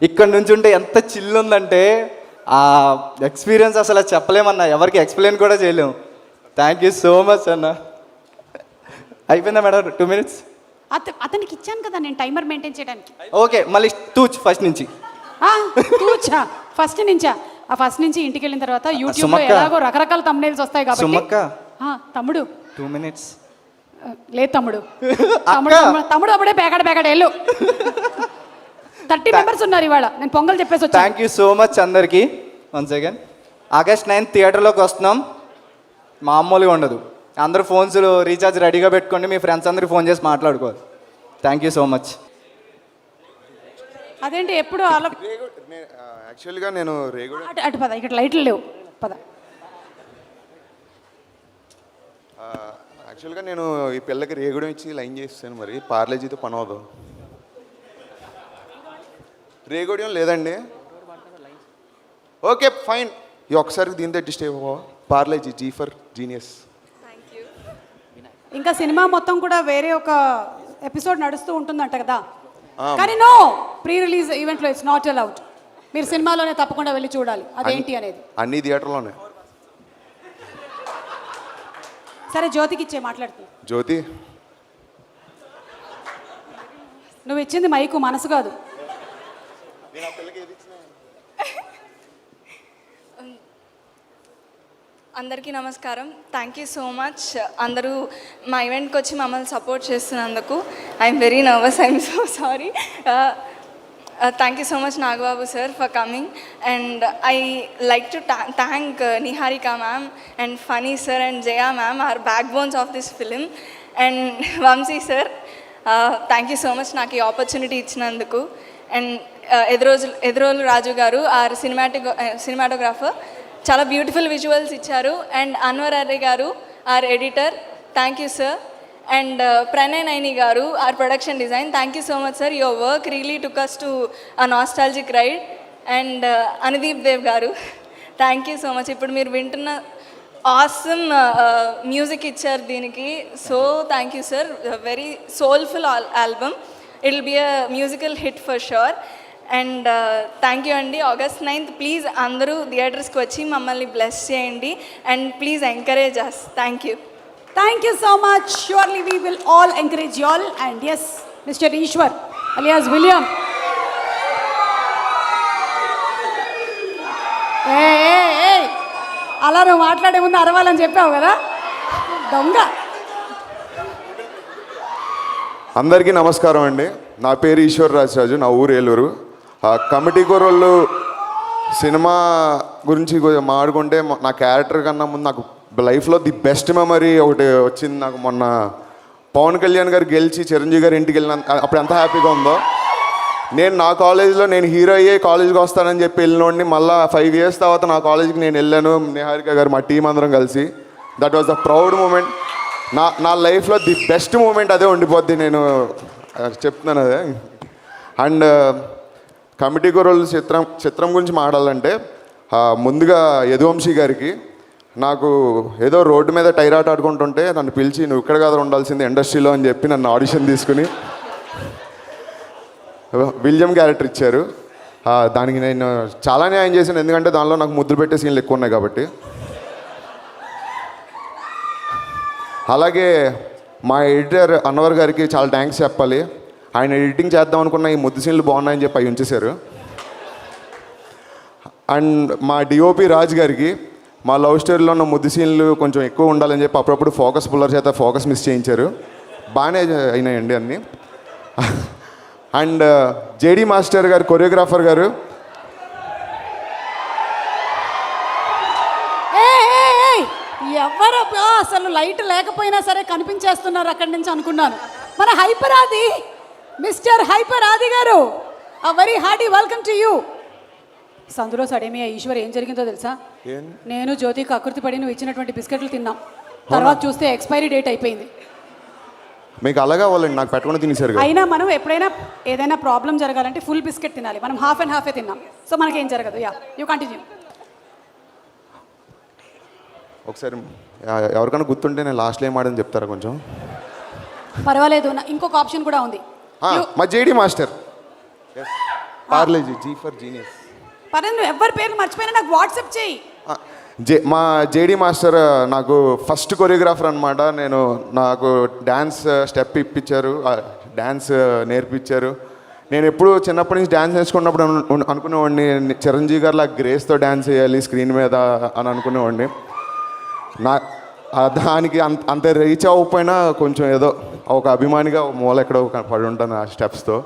ఇక్కడి నుంచి ఉంటే ఎంత చిల్లు ఉందంటే ఆ ఎక్స్పీరియన్స్ అసలు చెప్పలేమన్నా, ఎవరికి ఎక్స్ప్లెయిన్ కూడా చేయలేము. థ్యాంక్ యూ సో మచ్ అన్న. అయిపోయిందా మేడం 2 minutes? అతనికి ఇచ్చాను కదా నేను టైమర్ మెయింటైన్ చేయడానికి. ఓకే, మళ్ళీ తూచ్ ఫస్ట్ నుంచి. కూర్చా ఫస్ట్ నుంచా? ఆ ఫస్ట్ నుంచి ఇంటికి వెళ్ళిన తర్వాత యూట్యూబ్లో సుమక్క. ఎలాగో రకరకాల thumbnails వస్తాయి కాబట్టి. సుమక్క, తమ్ముడు 2 minutes. లేదు తమ్ముడు, తమ్ముడు అప్పుడే పేకాడ వెళ్ళు. 30 members ఉన్నారు ఇవాళ. నేను పొంగల్ చెప్పేసి వచ్చాను. థ్యాంక్ యూ సో మచ్ అందరికీ. వన్స్ అగైన్ August 9th థియేటర్లోకి వస్తున్నాం. మామూలుగా ఉండదు. అందరూ ఫోన్స్ రీఛార్జ్ రెడీగా పెట్టుకోండి, మీ ఫ్రెండ్స్ అందరికి ఫోన్ చేసి మాట్లాడుకోవాలి. Thank you so much. అదేంటి ఎప్పుడు అలా యాక్చువల్గా నేను రేగుడ అటు పద, ఇక్కడ లైట్లు లేవు, పద. యాక్చువల్గా నేను ఈ పిల్లకి రేగుడం ఇచ్చి లైన్ చేస్తాను, మరి పార్లేజీతో పని అవదు. రేగుడియం లేదండి. ఓకే ఫైన్, ఈ ఒక్కసారికి దీంతో అడ్జస్ట్ అయిపో. Parle G, G for genius. ఇంకా సినిమా మొత్తం కూడా వేరే ఒక ఎపిసోడ్ నడుస్తూ ఉంటుందంట కదా, కానీ నో ప్రీ రిలీజ్ ఈవెంట్లో ఇట్స్ నాట్ అలౌడ్. మీరు సినిమాలోనే తప్పకుండా వెళ్ళి చూడాలి అదేంటి అనేది. అన్ని థియేటర్లోనే. సరే జ్యోతికి ఇచ్చే మాట్లాడుతుంది. జ్యోతి, నువ్వు ఇచ్చింది మైకు, మనసు కాదు. అందరికీ నమస్కారం. థ్యాంక్ యూ సో మచ్ అందరూ మా ఈవెంట్కి వచ్చి మమ్మల్ని సపోర్ట్ చేస్తున్నందుకు. I'm very nervous, I'm so sorry. Thank you so much Nagababu sir for coming, and I like to thank Niharika ma'am and Phani sir and Jaya ma'am are backbones of this film, and Vamsi sir thank you so much నాకు ఈ ఆపర్చునిటీ ఇచ్చినందుకు. And Edurolu Raju garu are cinematographer, చాలా బ్యూటిఫుల్ విజువల్స్ ఇచ్చారు. అండ్ అన్వర్ అర్రే garu are editor, thank you sir. And Pranay Naini గారు are production design, thank you so much sir. Your work really took us to a nostalgic ride. And Anudeep Dev garu, thank you so much. ఇప్పుడు మీరు వింటున్న ఆసమ్ మ్యూజిక్ ఇచ్చారు దీనికి, so thank you sir. Very soulful album, it will be a musical hit for sure. And thank you అండి. August 9th ప్లీజ్ అందరూ థియేటర్స్కి వచ్చి మమ్మల్ని బ్లెస్ చేయండి and please encourage us. Thank you. Thank you so much. Surely we will all encourage you all. And yes, Mr. Ishwar alias William. Hey. అలా నువ్వు మాట్లాడే ముందు అరవాలని చెప్పావు కదా దొంగ. అందరికీ నమస్కారం అండి. నా పేరు ఈశ్వర్ రాజరాజు, నా ఊరు ఏలూరు. కమిటీ కుర్రోళ్ళు సినిమా గురించి మాట్లాడుకుంటే నా క్యారెక్టర్ కన్నా ముందు నాకు లైఫ్లో ది బెస్ట్ మెమరీ ఒకటి వచ్చింది నాకు. మొన్న పవన్ కళ్యాణ్ గారు గెలిచి చిరంజీవి గారి ఇంటికి వెళ్ళిన అప్పుడు ఎంత హ్యాపీగా ఉందో. నేను నా కాలేజీలో నేను హీరో అయ్యే కాలేజీకి వస్తానని చెప్పి వెళ్ళినోడిని మళ్ళీ 5 years తర్వాత నా కాలేజీకి నేను వెళ్ళాను, నిహారిక గారు మా టీం అందరం కలిసి. That was the proud moment. నా లైఫ్లో ది బెస్ట్ మూమెంట్ అదే ఉండిపోద్ది, నేను చెప్తున్నాను అదే. అండ్ కమిటీ కుర్రోళ్ళు చిత్రం గురించి మాట్లాడాలంటే ముందుగా యదువంశీ గారికి, నాకు ఏదో రోడ్డు మీద టైరాట ఆడుకుంటుంటే నన్ను పిలిచి నువ్వు ఇక్కడ కాదు ఉండాల్సింది ఇండస్ట్రీలో అని చెప్పి నన్ను ఆడిషన్ తీసుకుని విలియం క్యారెక్టర్ ఇచ్చారు. దానికి నేను చాలా న్యాయం చేశాను, ఎందుకంటే దానిలో నాకు ముద్దులు పెట్టే సీన్లు ఎక్కువ ఉన్నాయి కాబట్టి. అలాగే మా ఎడిటర్ అన్వర్ గారికి చాలా థ్యాంక్స్ చెప్పాలి. ఆయన ఎడిటింగ్ చేద్దాం అనుకున్న ఈ ముద్దు సీన్లు బాగున్నాయని చెప్పి అవి ఉంచేశారు. అండ్ మా డిఓపి రాజ్ గారికి మా లవ్ స్టోరీలో ఉన్న ముద్దు సీన్లు కొంచెం ఎక్కువ ఉండాలని చెప్పి అప్పుడప్పుడు ఫోకస్ పుల్లర్ చేత ఫోకస్ మిస్ చేయించారు. బాగానే అయినాయండి అన్నీ. అండ్ జేడి మాస్టర్ గారు, కొరియోగ్రాఫర్ గారు, ఎవరు అసలు లైట్ లేకపోయినా సరే కనిపించేస్తున్నారు అక్కడి నుంచి అనుకున్నాను. మన హైపర్ ఆది, మిస్టర్ హైపర్ ఆది గారు, a very hearty welcome to you. సందులో సడేమి ఈశ్వర్ ఏం జరిగిందో తెలుసా? నేను జ్యోతికి అకృతి పడి నువ్వు ఇచ్చినటువంటి బిస్కెట్లు తిన్నాం. తర్వాత చూస్తే ఎక్స్పైరీ డేట్ అయిపోయింది. మీకు అలాగా వాళ్ళండి నాకు పెట్టకుండా తినేసారు కదా. అయినా మనం ఎప్పుడైనా ఏదైనా ప్రాబ్లం జరగాలంటే ఫుల్ బిస్కెట్ తినాలి. మనం హాఫ్ అండ్ హాఫే తిన్నాం. సో మనకేం జరగదు. Yeah, you continue. ఒకసారి ఎవరికైనా గుర్తుంటే నేను లాస్ట్లో ఏం ఆడని చెప్తారా కొంచెం? పర్వాలేదు, ఇంకొక ఆప్షన్ కూడా ఉంది. మా JD master Parle G G for genius. పర్లేదు, ఎవరి పేరు మర్చిపోయినా నాకు వాట్సాప్ చేయి. మా జేడి మాస్టర్ నాకు ఫస్ట్ కొరియోగ్రాఫర్ అనమాట. నాకు డ్యాన్స్ స్టెప్ ఇప్పించారు, డ్యాన్స్ నేర్పించారు. నేను ఎప్పుడు చిన్నప్పటి నుంచి డ్యాన్స్ నేర్చుకున్నప్పుడు అనుకునేవాడిని చిరంజీవి గారిలా గ్రేస్తో డ్యాన్స్ చేయాలి స్క్రీన్ మీద అని అనుకునేవాడిని. దానికి అంత రీచ్ అవ్వకపోయినా కొంచెం ఏదో ఒక అభిమానిగా మూల ఎక్కడో పడి ఉంటాను ఆ స్టెప్స్తో.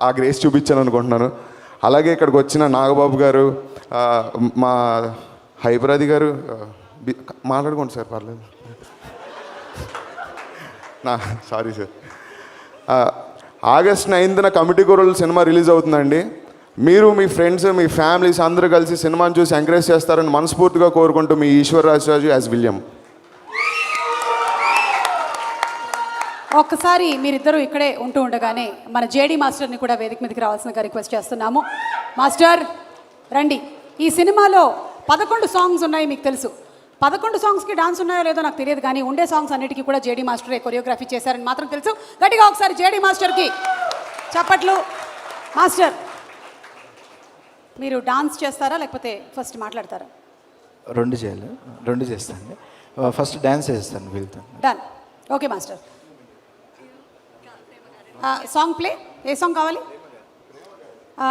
ఆ గ్రేస్ చూపించాను అనుకుంటున్నాను. అలాగే ఇక్కడికి వచ్చిన నాగబాబు గారు, మా హైపరాది గారు, మాట్లాడుకోండి సార్ పర్లేదు. Sorry sir. ఆగస్ట్ 9న కమిటీ కుర్రోళ్ళు సినిమా రిలీజ్ అవుతుందండి. మీరు మీ ఫ్రెండ్స్ మీ ఫ్యామిలీస్ అందరూ కలిసి సినిమాని చూసి ఎంకరేజ్ చేస్తారని మనస్ఫూర్తిగా కోరుకుంటూ మీ ఈశ్వర్ రాజరాజు యాజ్ విలియం. ఒక్కసారి మీరిద్దరూ ఇక్కడే ఉంటూ ఉండగానే మన జేడీ మాస్టర్ని కూడా వేదిక మీదకి రావాల్సిందిగా రిక్వెస్ట్ చేస్తున్నాము. మాస్టర్ రండి. ఈ సినిమాలో 11 సాంగ్స్ ఉన్నాయి, మీకు తెలుసు. 11 సాంగ్స్కి డాన్స్ ఉన్నాయో లేదో నాకు తెలియదు, కానీ ఉండే సాంగ్స్ అన్నిటికీ కూడా జేడీ మాస్టరే కొరియోగ్రఫీ చేశారని మాత్రం తెలుసు. గట్టిగా ఒకసారి జేడీ మాస్టర్కి చప్పట్లు. మాస్టర్, మీరు డాన్స్ చేస్తారా లేకపోతే ఫస్ట్ మాట్లాడతారా? రెండు చేయాలి, రెండు చేస్తాను. ఫస్ట్ డ్యాన్స్ చేస్తాను, వెళ్తాను. Done. Okay master, song play. ఏ సాంగ్ కావాలి?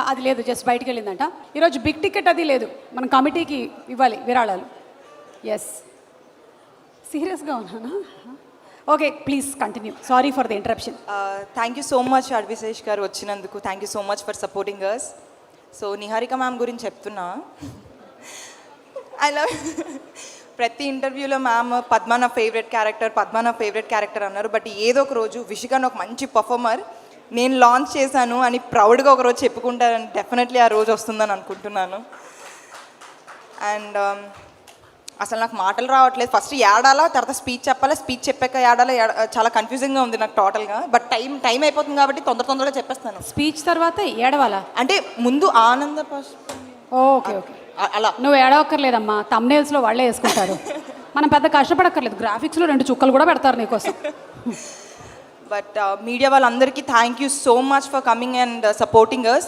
అది లేదు, జస్ట్ బయటికి వెళ్ళిందంట. ఈరోజు బిగ్ టికెట్ అది లేదు, మనం కమిటీకి ఇవ్వాలి విరాళాలు. ఎస్, సీరియస్గా ఉన్నానా? Okay, please continue. Sorry for the interruption. Thank you so much Adivi Sesh garu వచ్చినందుకు. Thank you so much for supporting us. So Niharika ma'am గురించి చెప్తున్నా. ఐ లవ్ ప్రతి ఇంటర్వ్యూలో మ్యామ్ పద్మ నా ఫేవరెట్ క్యారెక్టర్ అన్నారు. బట్ ఏదో ఒక రోజు విషికాన్ ఒక మంచి పర్ఫార్మర్ నేను లాంచ్ చేశాను అని ప్రౌడ్గా ఒకరోజు చెప్పుకుంటారని డెఫినెట్లీ ఆ రోజు వస్తుందని అనుకుంటున్నాను. అండ్ అసలు నాకు మాటలు రావట్లేదు. ఫస్ట్ ఏడాలా, తర్వాత స్పీచ్ చెప్పాలా, స్పీచ్ చెప్పాక ఏడాలా, చాలా కన్ఫ్యూజింగ్గా ఉంది నాకు టోటల్గా. బట్ టైం అయిపోతుంది కాబట్టి తొందరగా చెప్పేస్తాను. స్పీచ్ తర్వాత ఏడవాలా? అంటే ముందు ఆనంద ఓకే ఓకే, అలా నువ్వు ఏడవక్కర్లేదమ్మా, తమ్నేల్స్లో వాళ్ళే వేసుకుంటారు. మనం పెద్ద కష్టపడక్కర్లేదు, గ్రాఫిక్స్లో 2 చుక్కలు కూడా పెడతారు నీకోసం. బట్ మీడియా వాళ్ళందరికీ thank you so much for coming and supporting us.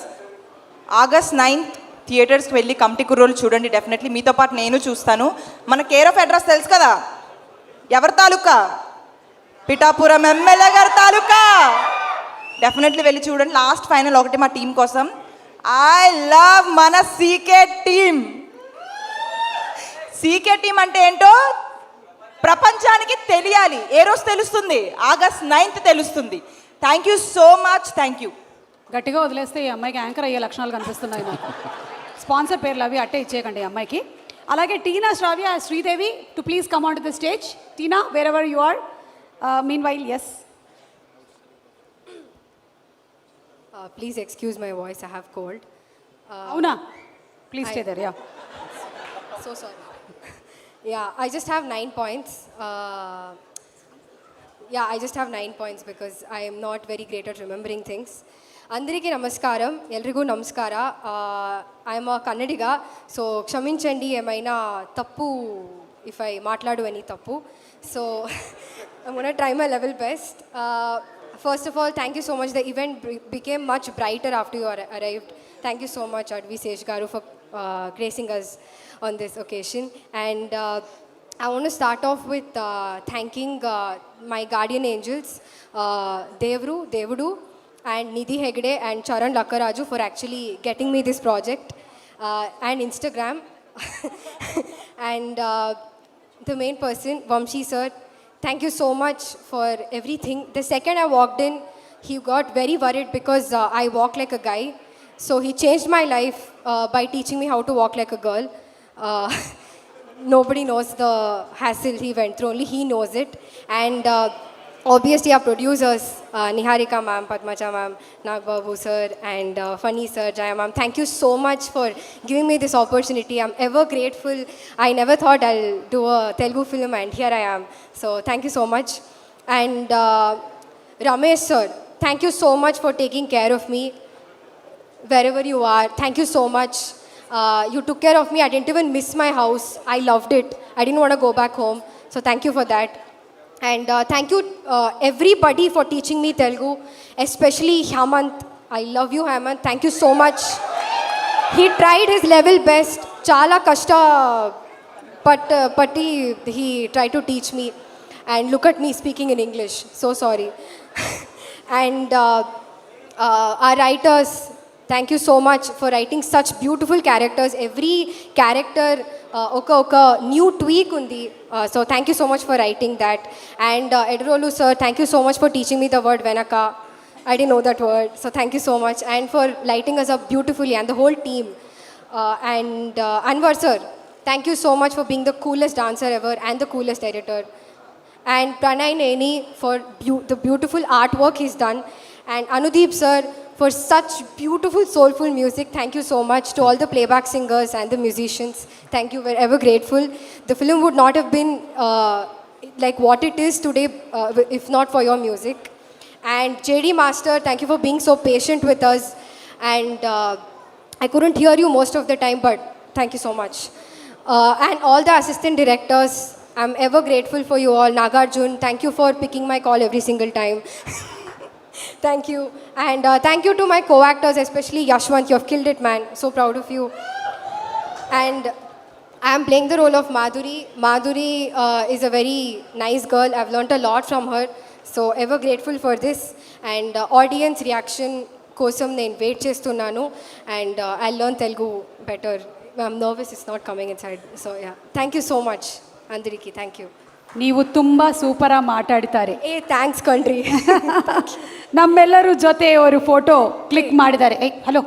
August 9th థియేటర్స్కి వెళ్ళి కమిటీ కుర్రోళ్ళు చూడండి. డెఫినెట్లీ మీతో పాటు నేను చూస్తాను. మన కేర్ ఆఫ్ అడ్రస్ తెలుసు కదా, ఎవరి తాలూకా? పిఠాపురం ఎమ్మెల్యే గారి తాలూకా. డెఫినెట్లీ వెళ్ళి చూడండి. లాస్ట్ ఫైనల్ ఒకటి మా టీం కోసం, ఐ లవ్ మన సీకే టీమ్. సీకే టీం అంటే ఏంటో ప్రపంచానికి తెలియాలి. ఏ రోజు తెలుస్తుంది? ఆగస్ట్ 9th తెలుస్తుంది. Thank you so much. Thank you. గట్టిగా వదిలేస్తే ఈ అమ్మాయికి యాంకర్ అయ్యే లక్షణాలు కనిపిస్తున్నాయి నాకు. స్పాన్సర్ పేర్లు అవి అట్టే ఇచ్చేయకండి ఈ అమ్మాయికి. అలాగే Tina, Sravya, Sridevi too please come on to the stage. Tina, wherever you are. Meanwhile, yes. Please excuse my voice, I have cold. Avuna, please stay there. Yeah. So sorry. Yeah, I just have 9 points. I just have 9 points because I am not very great at remembering things. Andariki namaskaram, elrigu namaskara. I am a Kannadiga, so kshaminchandi emaina tappu if I maatladu any tappu. So I'm going to try my level best. First of all, thank you so much. The event became much brighter after you arrived. Thank you so much, Advisesh Garu, for gracing us on this occasion. And I want to start off with thanking my guardian angels, Devudu, and Nidhi Hegde and Charan Lakkaraju for actually getting me this project, and Instagram. And the main person, Vamshi sir, thank you so much for everything. The second I walked in, he got very worried because I walk like a guy. So he changed my life by teaching me how to walk like a girl. Nobody knows the hassle he went through, only he knows it. And obviously our producers, Niharika ma'am, Padmaja ma'am, Nagbabu sir, and Funny sir, Jaya ma'am. Thank you so much for giving me this opportunity. I'm ever grateful. I never thought I'll do a Telugu film, and here I am. So thank you so much. And Ramesh sir, thank you so much for taking care of me wherever you are. Thank you so much. You took care of me. I didn't even miss my house. I loved it. I didn't want to go back home. So thank you for that. And thank you everybody for teaching me Telugu, especially Hemant. I love you, Hemant. Thank you so much. He tried his level best. Chala kashta patti he tried to teach me. And look at me speaking in English. So sorry. And our writers, thank you so much for writing such beautiful characters. Every character oka new tweak undi. So thank you so much for writing that. And Edrolu sir, thank you so much for teaching me the word Venaka. I didn't know that word. So thank you so much. And for lighting us up beautifully, and the whole team. And Anwar sir, thank you so much for being the coolest dancer ever and the coolest editor. And Pranay Neni for the beautiful artwork he's done. And Anudeep sir for such beautiful soulful music. Thank you so much to all the playback singers and the musicians. Thank you, we're ever grateful. The film would not have been like what it is today if not for your music. And JD Master, thank you for being so patient with us. And I couldn't hear you most of the time, but thank you so much. And all the assistant directors, I'm ever grateful for you all. Nagarjun, thank you for picking my call every single time. Thank you. And thank you to my co-actors, especially Yashwant. You have killed it, man. So proud of you. And I am playing the role of Madhuri. Madhuri is a very nice girl. I've learnt a lot from her. So ever grateful for this. And audience reaction kosam nenu wait chestunnanu. And I'll learn Telugu better. I'm nervous it's not coming inside. So yeah. Thank you so much. Andariki, thank you. ನೀವು ತುಂಬ ಸೂಪರ ಮಾತಾಡ್ತಾರೆ. ಏ ಥ್ಯಾಂಕ್ಸ್ ಕಣ್ರಿ. ನಮ್ಮೆಲ್ಲರೂ ಜೊತೆ ಅವರು ಫೋಟೋ ಕ್ಲಿಕ್ ಮಾಡಿದ್ದಾರೆ. ಏಯ್ ಹಲೋ,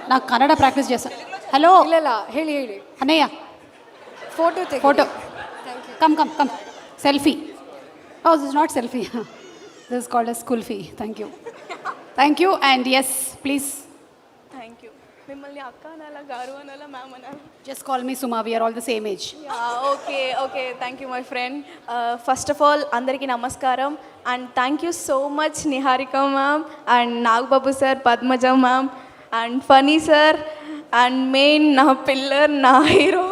ನಾ ಕನ್ನಡ ಪ್ರಾಕ್ಟೀಸ್ చేస్తాను. హలో ಇಲ್ಲ ಹೇಳಿ Anaya photo come selfie. Oh, this is not selfie. This is called as school fee. Thank you and yes please. Thank you. మిమ్మల్ని అక్క అనాలా, గారు అనాలా, మ్యామ్ అనాలా? Just call me Suma, we are all the same age. Okay thank you my friend. First of all అందరికీ నమస్కారం. And thank you so much Niharika ma'am and Nagababu sir, Padmaja ma'am and Phani sir and main నా పిల్లర్, నా hero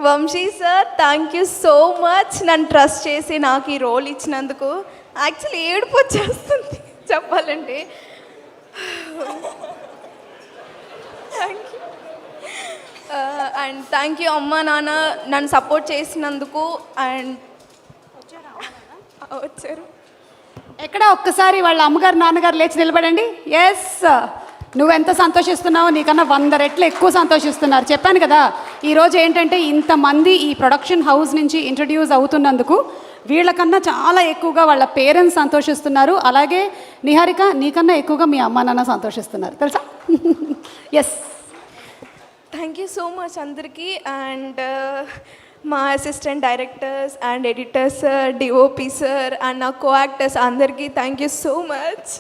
Vamsi sir. Thank you so much నన్ను ట్రస్ట్ చేసి నాకు ఈ రోల్ ఇచ్చినందుకు. యాక్చువల్లీ ఏడుపు వచ్చేస్తుంది చెప్పాలంటే. Thank you. And thank you అమ్మ నాన్న నన్ను సపోర్ట్ చేసినందుకు. అండ్ వచ్చారు ఎక్కడ ఒక్కసారి వాళ్ళ అమ్మగారు నాన్నగారు లేచి నిలబడండి. ఎస్, నువ్వెంత సంతోషిస్తున్నావో నీకన్నా 100 రెట్లు ఎక్కువ సంతోషిస్తున్నారు. చెప్పాను కదా, ఈరోజు ఏంటంటే ఇంతమంది ఈ ప్రొడక్షన్ హౌస్ నుంచి ఇంట్రడ్యూస్ అవుతున్నందుకు వీళ్ళకన్నా చాలా ఎక్కువగా వాళ్ళ పేరెంట్స్ సంతోషిస్తున్నారు. అలాగే నిహారిక, నీకన్నా ఎక్కువగా మీ అమ్మ నాన్న సంతోషిస్తున్నారు తెలుసా. Yes, thank you so much అందరికీ. అండ్ మా assistant directors and editors sir, DOP sir and నా కో యాక్టర్స్ అందరికీ thank you so much.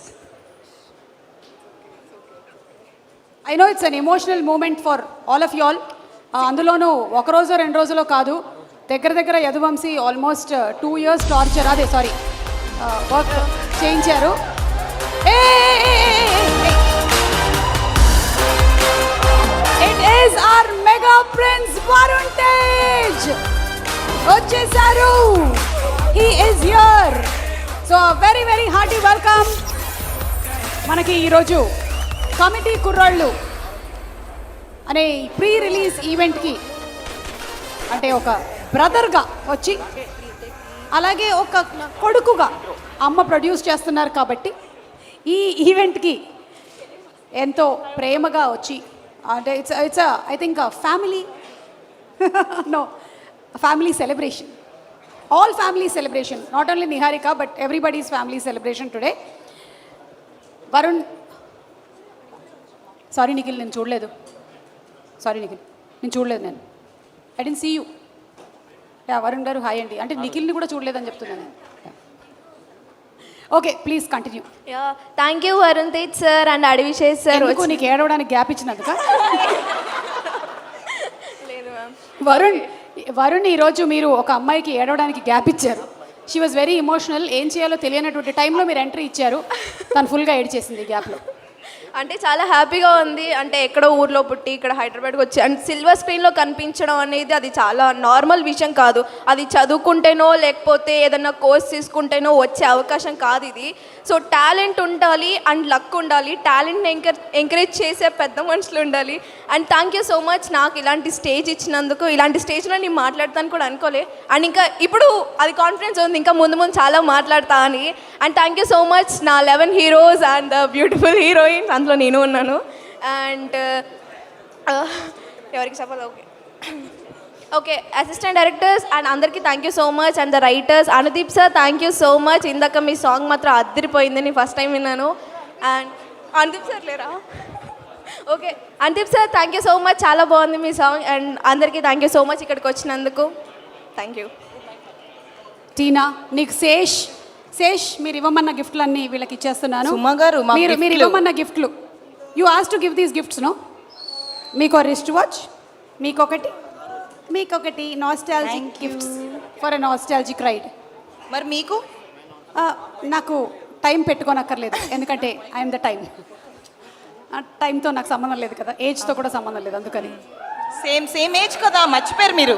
I know it's an emotional moment for all of you all. అందులోనూ ఒక రోజు 2 రోజులో కాదు, దగ్గర యదువంశీ ఆల్మోస్ట్ 2 years టార్చర్, అదే సారీ వర్క్ చేయించారు. It is our mega prince Varun Tej వచ్చేసారు. He is here. So very very hearty welcome. మనకి ఈరోజు కమిటీ కుర్రాళ్ళు అనే ప్రీ రిలీజ్ ఈవెంట్కి అంటే ఒక బ్రదర్గా వచ్చి, అలాగే ఒక కొడుకుగా అమ్మ ప్రొడ్యూస్ చేస్తున్నారు కాబట్టి ఈ ఈవెంట్కి ఎంతో ప్రేమగా వచ్చి, అంటే it's I think family no family celebration, all family celebration, not only Niharika but everybody's family celebration today. Varun, sorry Nikhil, నేను చూడలేదు. సారీ నిఖిల్, నేను చూడలేదు. నేను I didn't see you. Varun garu hi అండి. అంటే నిఖిల్ని కూడా చూడలేదని చెప్తున్నాను. Okay, please continue. Thank you Varun Tej sir and Adivi Sesh sir. ఎందుకు నీకు ఏడవడానికి గ్యాప్ ఇచ్చినందుక? లేదు మ్యామ్. వరుణ్ ఈరోజు మీరు ఒక అమ్మాయికి ఏడవడానికి గ్యాప్ ఇచ్చారు. She was very emotional. ఏం చేయాలో తెలియనటువంటి టైంలో మీరు ఎంట్రీ ఇచ్చారు. తను ఫుల్గా ఏడ్చేసింది గ్యాప్లో. అంటే చాలా హ్యాపీగా ఉంది. అంటే ఎక్కడో ఊర్లో పుట్టి ఇక్కడ హైదరాబాద్కి వచ్చి అండ్ సిల్వర్ స్క్రీన్లో కనిపించడం అనేది అది చాలా నార్మల్ విషయం కాదు. అది చదువుకుంటేనో లేకపోతే ఏదైనా కోర్స్ తీసుకుంటేనో వచ్చే అవకాశం కాదు ఇది. సో టాలెంట్ ఉండాలి అండ్ లక్ ఉండాలి. టాలెంట్ని ఎంకరేజ్ చేసే పెద్ద మనుషులు ఉండాలి. And thank you so much నాకు ఇలాంటి స్టేజ్ ఇచ్చినందుకు. ఇలాంటి స్టేజ్లో నేను మాట్లాడతాను కూడా అనుకోలే. అండ్ ఇంకా ఇప్పుడు అది కాన్ఫిడెన్స్ ఉంది ఇంకా ముందు ముందు చాలా మాట్లాడతా అని. And thank you so much నా 11 heroes and the beautiful heroines, అందులో నేను ఉన్నాను. అండ్ ఎవరికి చెప్పాలి? ఓకే అసిస్టెంట్ డైరెక్టర్స్ అండ్ అందరికీ thank you so much. And the writers Anudeep sir thank you so much. ఇందాక మీ సాంగ్ మాత్రం అద్దరిపోయింది, నేను ఫస్ట్ టైం విన్నాను. అండ్ అనుదీప్ సార్ లేరా? Okay Anudeep sir thank you so much, చాలా బాగుంది మీ సాంగ్. అండ్ అందరికీ థ్యాంక్ యూ సో మచ్ ఇక్కడికి వచ్చినందుకు. Thank you. టీనా, నీకు శేష్ మీరు ఇవ్వమన్న గిఫ్ట్లన్నీ వీళ్ళకి ఇచ్చేస్తున్నాను. సుమ గారు, మా మీరు గిఫ్ట్లు. ఇవ్వమన్న గిఫ్ట్లు. You as to give these gifts no. మీకు రిస్ట్ వాచ్, మీకొకటి nostalgic gifts for a nostalgic ride. మరి మీకు? నాకు టైం పెట్టుకోనక్కర్లేదు, ఎందుకంటే ఐఎమ్ ద టైం. టైంతో నాకు సంబంధం లేదు కదా, ఏజ్తో కూడా సంబంధం లేదు, అందుకని. సేమ్ ఏజ్ కదా, మర్చిపోయారు మీరు.